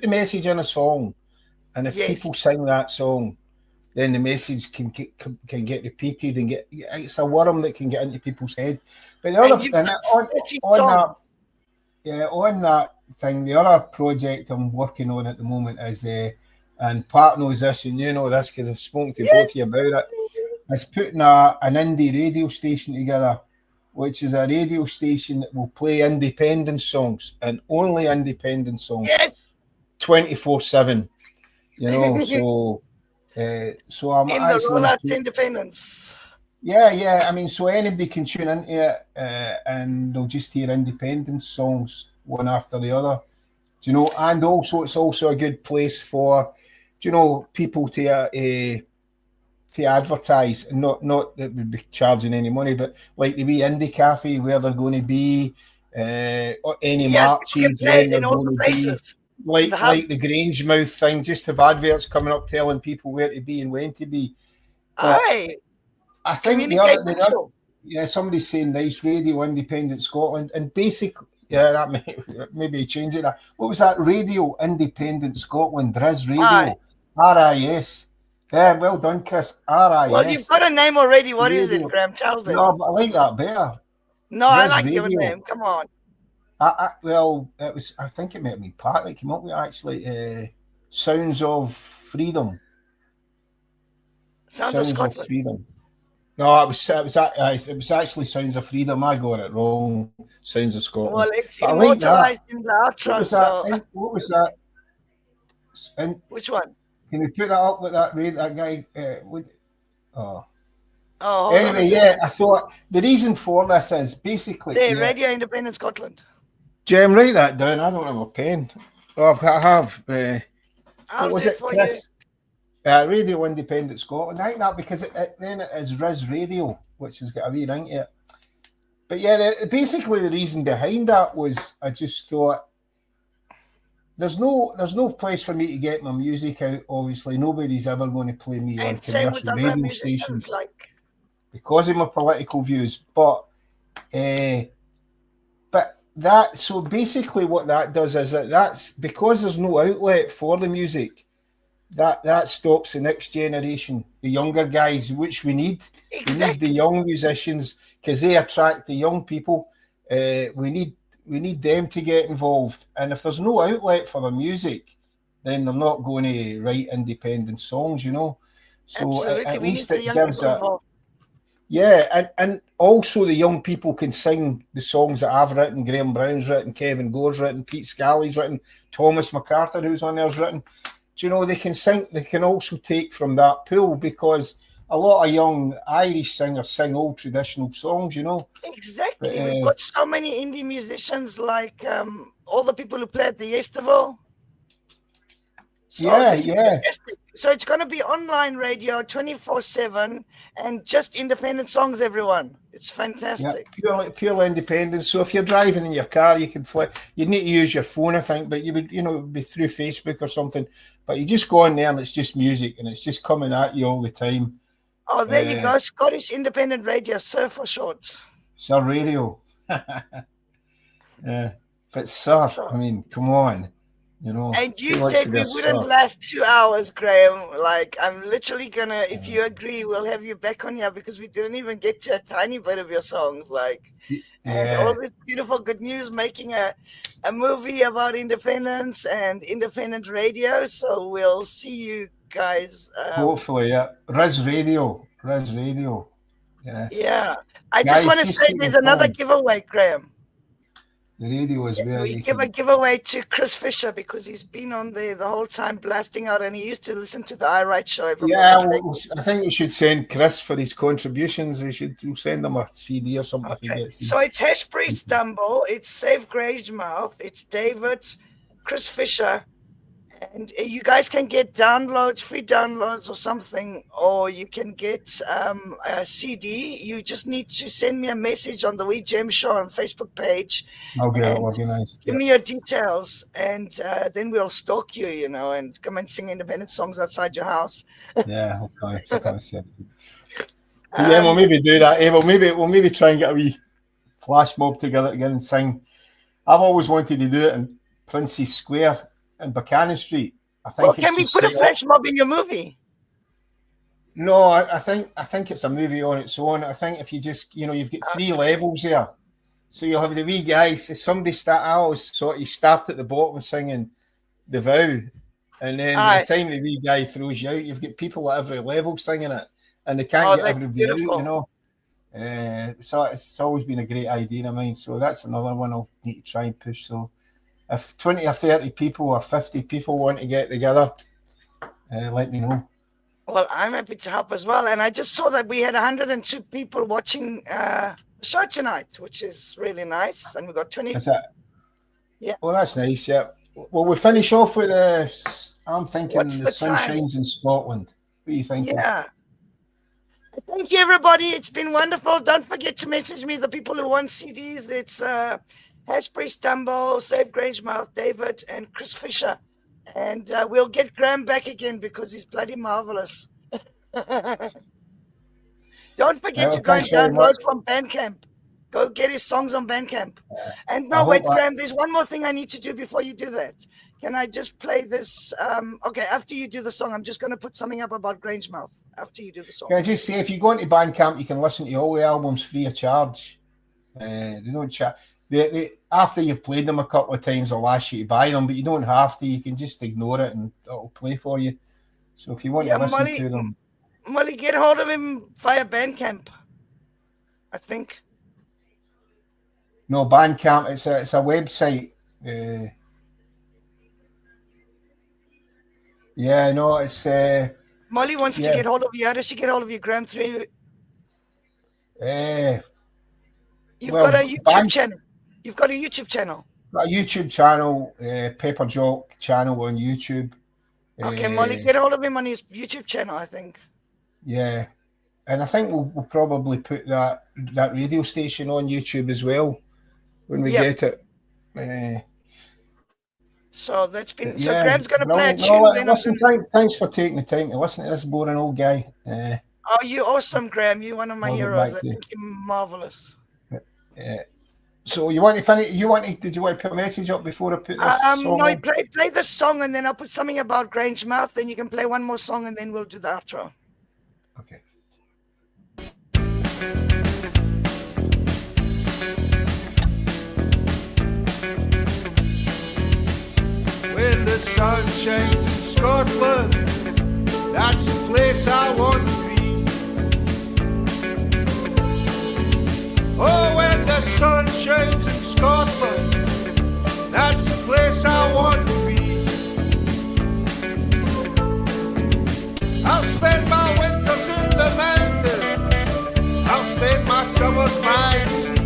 the message in a song, and if people Yes. sing that song, then the message can get repeated and it's a worm that can get into people's head. But the And other you've and got on 30 on that songs. yeah on that thing, the other project I'm working on at the moment is and Pat knows this and you know this because I've spoken to Yeah. both of you about it. Is putting an indie radio station together, which is a radio station that will play independent songs and only independent songs, Yes. 24/7. You know, so I'm In the actually, rollout to independence. yeah. I mean, so anybody can tune into it, and they'll just hear independent songs one after the other. Do you know? And also, it's also a good place for, do you know, people to advertise, and not that we'd be charging any money, but like the wee indie cafe where they're going to be, or any Yeah, people can marches play when it they're in all going the to be, places. In the like hub. like the Grangemouth thing, just have adverts coming up telling people where to be and when to be. But Aye. I think Communicate the other visual. yeah, somebody's saying nice radio, independent Scotland, and basically, yeah, that maybe change it. What was that? Radio Independent Scotland, Riz Aye. Radio, RIS. Yeah, well done, Chris. Well, you've RIS got a name already. What is it, Radio. Graham? Tell them. No, but I like that better. No, I Riz like your Radio. name. Come on. Well, it was. I think it might have been Pat that came up with it, actually. Sounds of Freedom. Sounds of Sounds of Scotland. Freedom. No, it was actually Sounds of Freedom. I got it wrong. Sounds of Well, Scotland. it's But I like that. immortalized in the What outro. was that? So, What was that? And which one? can we put that up with that guy? Oh. Oh, hold on a Anyway, second. yeah, I thought the reason for this is basically. There, Yeah, Radio Independent Scotland. Jem, write that down. I don't have a pen. Oh, I have. I'll What was do it it, for Chris? Radio Independent Scotland. I think that because then it is Riz Radio, which has got a wee ring to it. But yeah, basically the reason behind that was I just thought there's no place for me to get my music out. Obviously, nobody's ever going to play me you. on And same with commercial other radio musicians. stations Like, because of my political views. But that so basically what that does is that's because there's no outlet for the music. That stops the next generation, the younger guys, which we need. We need the exactly. young musicians because they attract the young people. We need them to get involved. And if there's no outlet for the music, then they're not going to write independent songs, you know. So Absolutely. at We need least the it young gives people a involved. yeah, and also the young people can sing the songs that I've written, Graham Brown's written, Kevin Gore's written, Pete Scally's written, Thomas MacArthur, who's on there's written. Do you know they can sing? They can also take from that pool because a lot of young Irish singers sing old traditional songs, you know. Exactly. But, We've got so many indie musicians, like all the people who play at the festival. So Yeah, this is yeah. fantastic. So it's going to be online radio 24/7 and just independent songs, everyone. It's Yeah, fantastic. pure independence. So if you're driving in your car, you can fly. You'd need to use your phone, I think, but you would, it would be through Facebook or something. But you just go on there and it's just music and it's just coming at you all the time. Oh, there you go. Scottish Independent Radio, Sir for short. Sir Radio. But Sir, I mean, come on. And you who wants said to be we a wouldn't Sir? last 2 hours, Graham. Like, I'm literally gonna, if you agree, we'll have you back on here because we didn't even get to a tiny bit of your songs. Like, and all Yeah, this beautiful good news, making a movie about independence and independent radio. So we'll see you guys. hopefully, yeah. Riz Radio. Yeah. Yeah. I just Guys, want to just say keep there's your another phone. giveaway, Graham. The radio is where We you give a can. giveaway to Chris Fisher because he's been on there the whole time blasting out, and he used to listen to the I Write show. If I'm not Yeah, mistaken. I think we should send Chris for his contributions. We'll send him a CD or something if he Okay, gets so his. it's Hashbury Stumble, it's Save Grangemouth, it's David, Chris Fisher, and you guys can get downloads, free downloads or something, or you can get a CD. You just need to send me a message on the Wee Jem Show on Facebook page I'll get it and organised. give Yeah. me your details, and then we'll stalk you, and come and sing independent songs outside your house. Yeah, okay. I can't say. Yeah, we'll maybe do that. We'll maybe try and get a wee flash mob together again and sing. I've always wanted to do it in Prince's Square in Buchanan Street. I Well, think can it's we just put a set up. flash mob in your movie? No, I think it's a movie on its own. I think if you just you've got 3 levels there. So you'll have the wee guys. So somebody I always sort of start at the bottom singing the vow. And then by the time the wee guy throws you out, you've got people at every level singing it. And they can't get that's everybody beautiful. out, So it's always been a great idea of mine. So that's another one I'll need to try and push. So if 20 or 30 people or 50 people want to get together, let me know. Well, I'm happy to help as well. And I just saw that we had 102 people watching the show tonight, which is really nice. And we got 20. Is that? Yeah. Well, that's nice, yeah. Well, we finish off with I'm thinking What's the the sun time? shines in Scotland. What are you thinking? Yeah. Thank you, everybody. It's been wonderful. Don't forget to message me, the people who want CDs. It's Hashbury Stumble, Save Grangemouth, David, and Chris Fisher. And we'll get Graham back again because he's bloody marvelous. Don't forget to go and thanks very download much. from Bandcamp. Go get his songs on Bandcamp. And I no, wait, hope Graham, there's one more thing I need to do before you do that. Can I just play this? Okay, after you do the song, I'm just going to put something up about Grangemouth after you do the song. Can I just say, if you go into Bandcamp, you can listen to all the albums free of charge. They don't charge. After you've played them a couple of times, they'll ask you to buy them, but you don't have to. You can just ignore it and it'll play for you. So if you want to listen to them. Molly, get hold of him via Bandcamp, I think. No, Bandcamp, it's a website. Yeah, no, it's Molly wants to get hold of you. How does she get hold of you, Graham? Through You've got a YouTube channel. You've got a YouTube channel. Got a YouTube channel, Pepper Jock channel on YouTube. Okay, Molly, get hold of him on his YouTube channel, I think. Yeah, and I think we'll probably put that radio station on YouTube as well when we get it. So that's been. So Graham's going to play a tune. No, then listen, thanks for taking the time to listen to this boring old guy. Oh, you're awesome, Graham. You're one of my heroes. I think you're marvelous. So you want to finish? Did you want to put a message up before I put this song no, on? play the song and then I'll put something about Grangemouth. Then you can play one more song and then we'll do the outro. Okay. When the sun shines in Scotland, that's the place I want to be. Oh, when the sun shines in Scotland, that's the place I want to be. I'll spend my winters in the mountains, I'll spend my summers by the sea.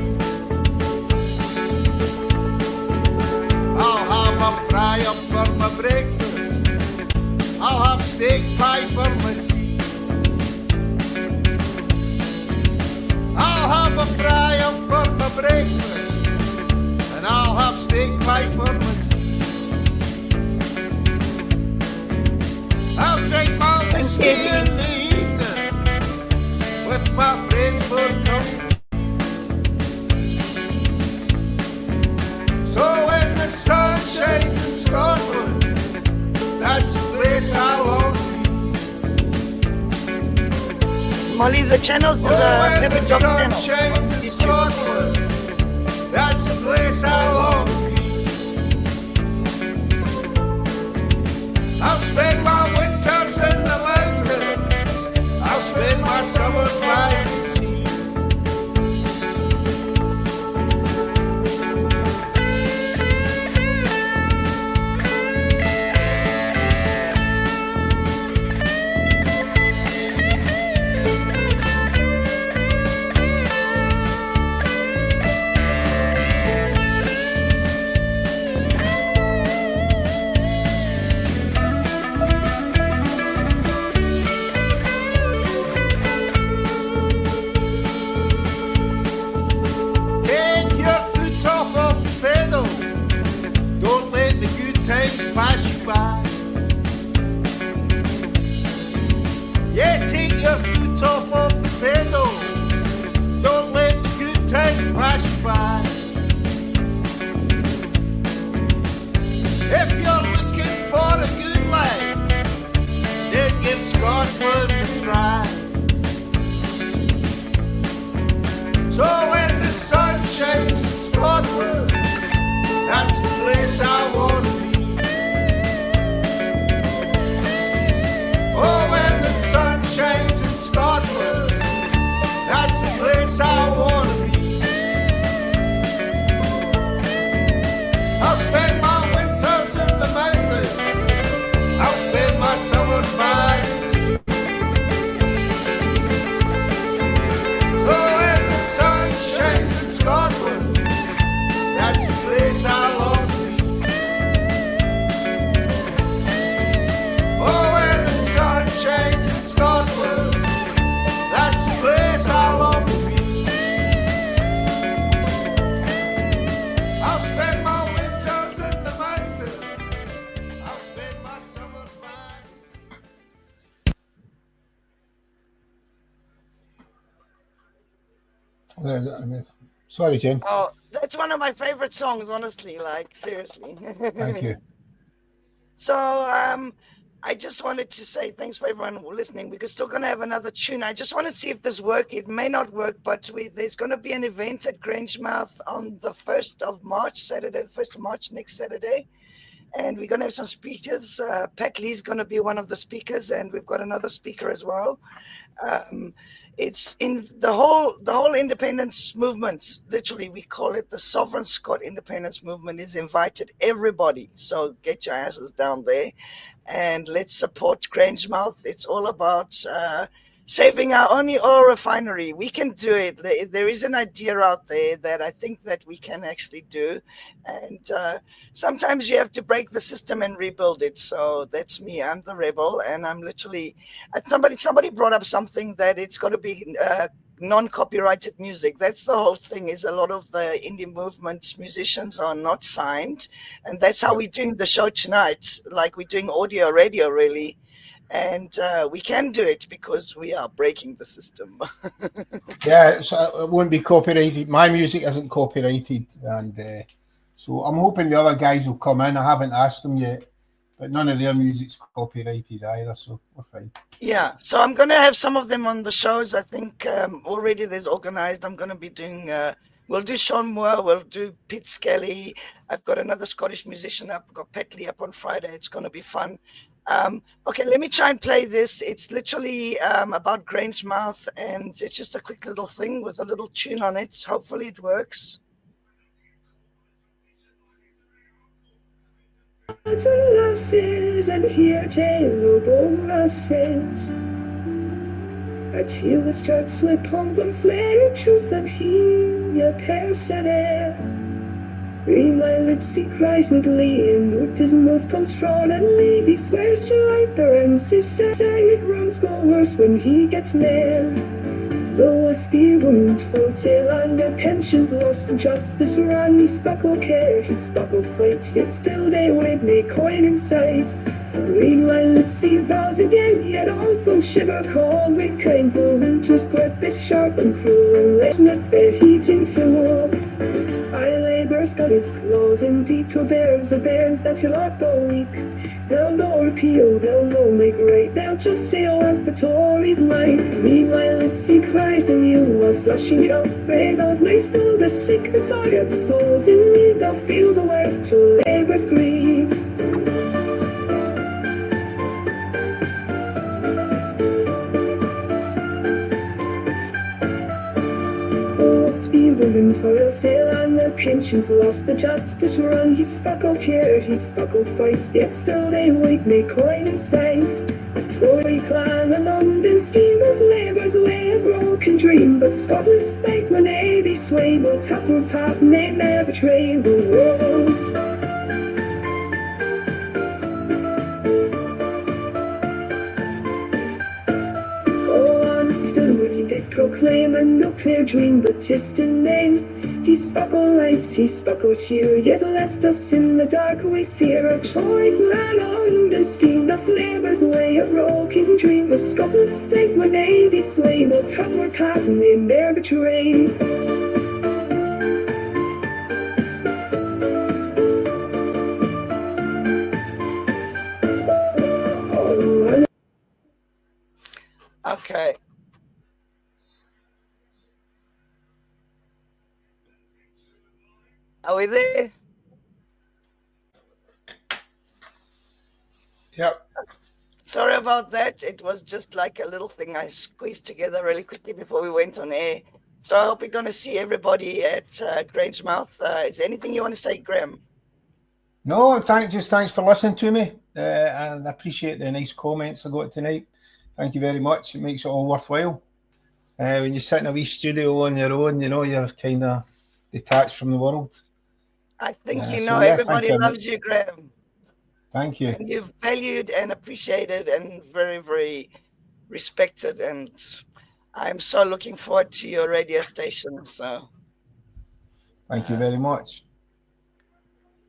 I'll have a fry up for my breakfast, steak pie for my tea. I'll have a fry up for my breakfast, and I'll have steak pie for my tea. I'll drink my whiskey in the evening with my friends for company. So when the sun shines in Scotland, that's the place I long to be. Molly, the channel to Oh, the when the Pepper Drop sun channel. shines in Scotland, that's the place I long to be. I'll spend my winters in the mountains, I'll spend my summers by the sea. Take your foot off of the pedal, don't let the good times pass you by. Yeah, take your foot off of the pedal, don't let the good times pass you by. If you're looking for a good life, then give Scotland a try. So when the sun shines in Scotland, that's the place I want to be. Oh, when the sun shines in Scotland, that's the place I want to be. I'll spend my winters in the mountains, I'll spend my summers by the sea. So when the sun shines in Scotland, that's the place I long to be. Oh, when the sun shines in Scotland, that's the place I long to be. I'll spend my winters in the mountains, I'll spend my summers by the sea. Sorry, Jim. Oh, that's one of my favorite songs, honestly. Like, seriously. Thank you. So, I just wanted to say thanks for everyone listening. We're still going to have another tune. I just want to see if this works. It may not work, but there's going to be an event at Grangemouth on the 1st of March, Saturday, the 1st of March, next Saturday. And we're going to have some speakers. Pat Lee's going to be one of the speakers, and we've got another speaker as well. It's in the whole independence movement. Literally, we call it the Sovereign Scot Independence Movement. Is invited everybody. So get your asses down there, and let's support Grangemouth. It's all about saving our only oil refinery. We can do it. There is an idea out there that I think that we can actually do, and sometimes you have to break the system and rebuild it. So that's me. I'm the rebel, and I'm literally. Somebody brought up something that it's got to be non-copyrighted music. That's the whole thing. Is a lot of the indie movement musicians are not signed, and that's how we're doing the show tonight. Like we're doing audio radio, really. And we can do it because we are breaking the system. Yeah, it won't be copyrighted. My music isn't copyrighted, and so I'm hoping the other guys will come in. I haven't asked them yet, but none of their music's copyrighted either, so we're fine. Yeah, so I'm going to have some of them on the shows. I think already there's organized. I'm going to be doing, we'll do Sean Moore, we'll do Pete Skelly. I've got another Scottish musician up, I've got Pat Lee up on Friday. It's going to be fun. Okay, let me try and play this. It's literally about Grangemouth, and it's just a quick little thing with a little tune on it. Hopefully it works. Lasses and here tailable lasses. A chill struts with pomp and flare, truth and heal your persevere. Reading my lips, he cries with glee, and with his mouth comes fraud and lead. He swears to like the rents, his it runs go worse when he gets mad. Though a spearwoman wholesale on their pensions lost and justice run, he sparkle care, he sparkle fight, yet still they wait me coin in sight. Read my lips, he vows again, yet all from shiver cold with kind for winter's grip is sharp and cruel, and less not bed heating full. I labour scullets claws and detour bears the bairns that you locked all week. They'll no repeal, they'll no make right, they'll just say what the Tories like. Read my lips, he cries, and you while slushing out free those nice fill the secrets I have the souls in me, they'll feel the weight to labour's grief. Women toil sail on their pensions lost the justice run. He sparkle care, he sparkle fight, yet still they wait me coin in sight. The Tory clan, the London steamers, labour's way a broken dream, but Scotland's fate when they be swayed will top or top and they never trade the walls. Proclaim a nuclear dream, but just a name. He sparkle lights, he sparkle cheer, yet left us in the dark with fear. A Tory plan on the scheme, thus labour's way a broken dream. But Scotland's fate when they be swayed will come or path and they bear betray. Okay. Are we there? Yep. Sorry about that. It was just like a little thing I squeezed together really quickly before we went on air. So I hope we're going to see everybody at Grangemouth. Is there anything you want to say, Graham? No, thanks for listening to me. And I appreciate the nice comments I got tonight. Thank you very much. It makes it all worthwhile. When you sit in a wee studio on your own, you know, you're kind of detached from the world. I think everybody loves you, Graham. Thank you. And you're valued and appreciated and very, very respected. And I'm so looking forward to your radio station. So thank you very much.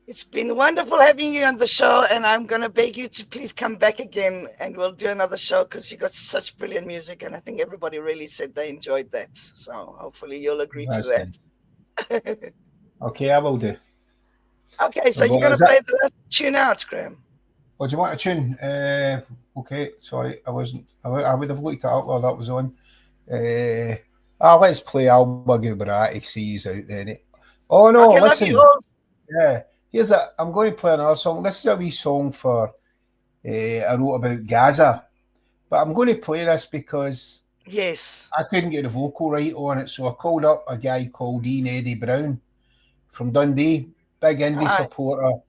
It's been wonderful having you on the show, and I'm going to beg you to please come back again and we'll do another show because you got such brilliant music, and I think everybody really said they enjoyed that. So hopefully you'll agree to that. Okay, I will do. Okay, so you're going to play the last tune out, Graham. What do you want a tune? Okay, sorry, I wasn't. I would have looked it up while that was on. Let's play Alba Gubarati, see he's out there. Oh no, okay, listen. Yeah, I'm going to play another song. This is a wee song for I wrote about Gaza, but I'm going to play this because I couldn't get the vocal right on it, so I called up a guy called Ian Eddie Brown from Dundee, big indie supporter,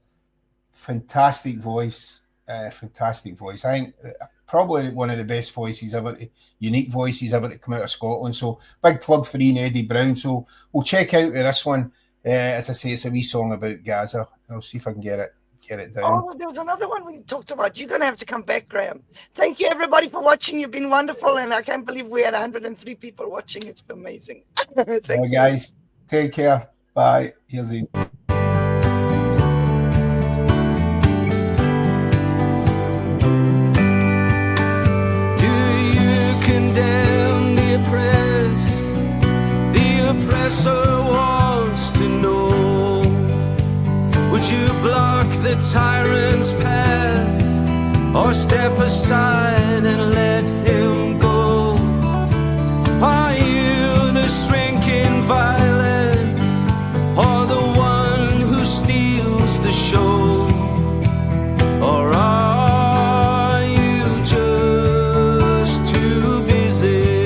fantastic voice. I think probably one of the best voices ever, unique voices ever to come out of Scotland. So big plug for Ian Eddie Brown. So we'll check out this one. As I say, it's a wee song about Gaza. I'll see if I can get it down. Oh, there was another one we talked about. You're going to have to come back, Graham. Thank you, everybody, for watching. You've been wonderful, and I can't believe we had 103 people watching. It's amazing. Thank you. Guys, take care. Bye. Here's Ian. Oppressor wants to know, would you block the tyrant's path or step aside and let him go? Are you the shrinking violet or the one who steals the show? Or are you just too busy?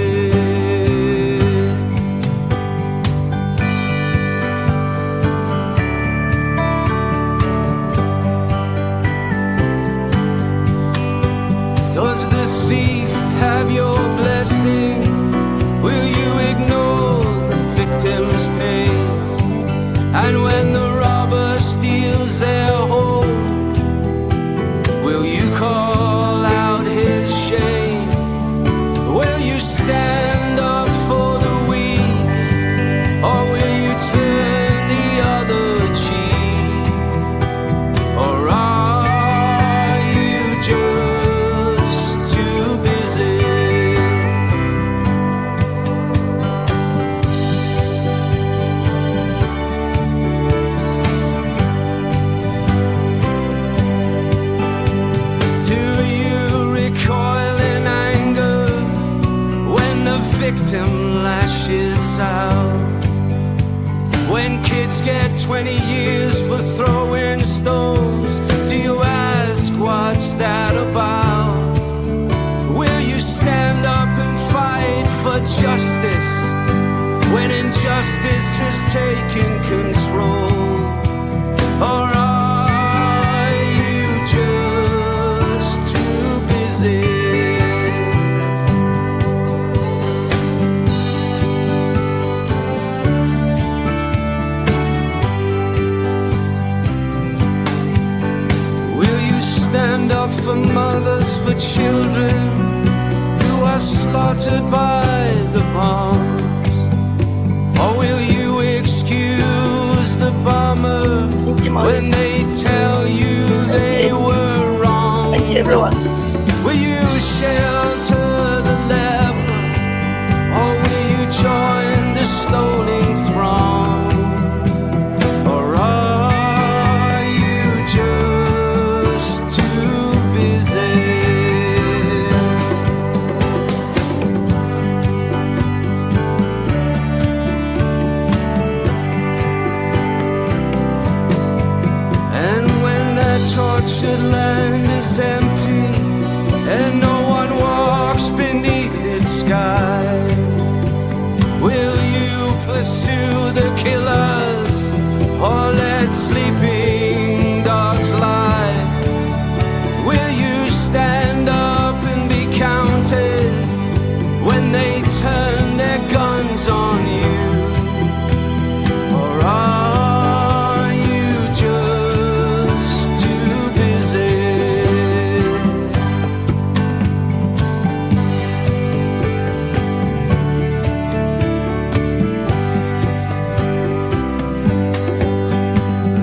Does the thief have your blessing? Will you ignore the victim's pain? And when the robber victim lashes out. When kids get 20 years for throwing stones, do you ask what's that about? Will you stand up and fight for justice when injustice has taken control? Or are you just too busy? Stand up for mothers, for children who are slaughtered by the bombs? Or will you excuse the bomber when they tell you they were wrong? Thank you, everyone. Will you shelter the leper, or will you join the stoning throng? Or are you just too busy? And when that tortured land is empty and no one walks beneath its sky, will you pursue the killers or let sleeping dogs lie? Will you stand up and be counted when they turn their guns on you? Or are you just too busy?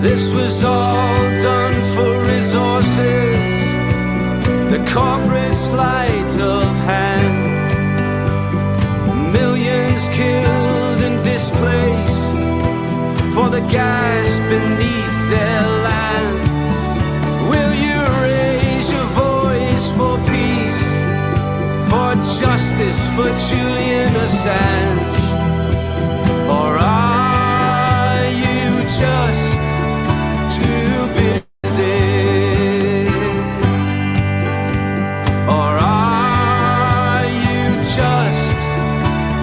This was all done for resources, the corporate sleight of hand. Millions killed and displaced for the gas beneath their land. Will you raise your voice for peace, for justice, for Julian Assange? Or are you just too busy? Or are you just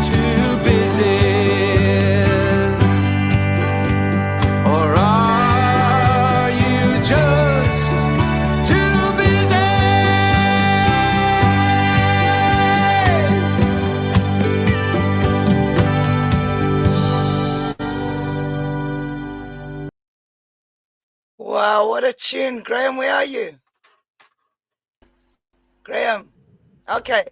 too busy? Or are you just too busy? Wow, what a tune. Graham, where are you? Graham. Okay.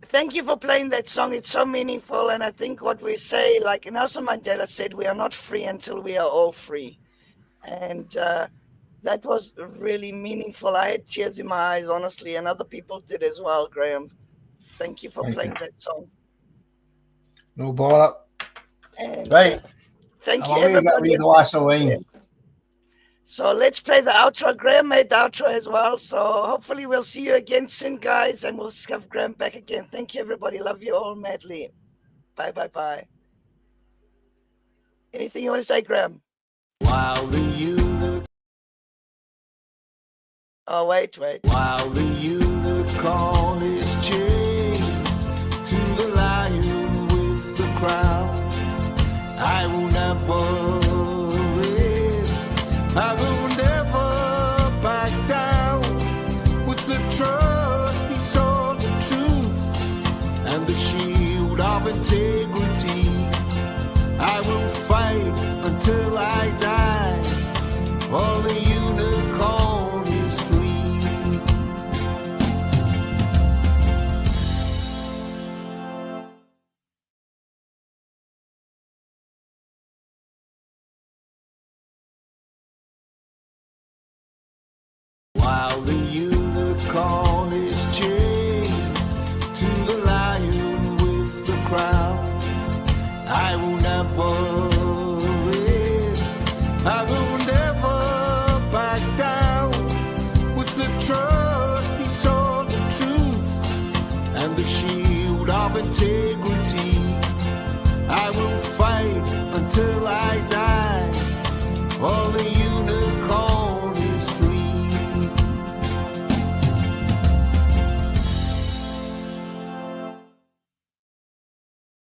Thank you for playing that song. It's so meaningful. And I think what we say, like Nelson Mandela said, we are not free until we are all free. And that was really meaningful. I had tears in my eyes, honestly, and other people did as well, Graham. Thank you for Thank playing you. that song. No bother. And Right. thank I'm you, away, get everybody. a glass of wine. So let's play the outro. Graham made the outro as well. So hopefully we'll see you again soon, guys, and we'll have Graham back again. Thank you, everybody. Love you all madly. Bye, bye, bye. Anything you want to say, Graham? While the unicorn, Oh, wait. while the unicorn is chained to the lion with the crown, I will never rest. I will never back down. With the trusty sword of truth and the shield of integrity, I will fight until I die. For the unicorn is free. While the unicorn is chained to the lion with the crown, I will never rest. I will never back down. With the trusty sword of truth and the shield of integrity, I will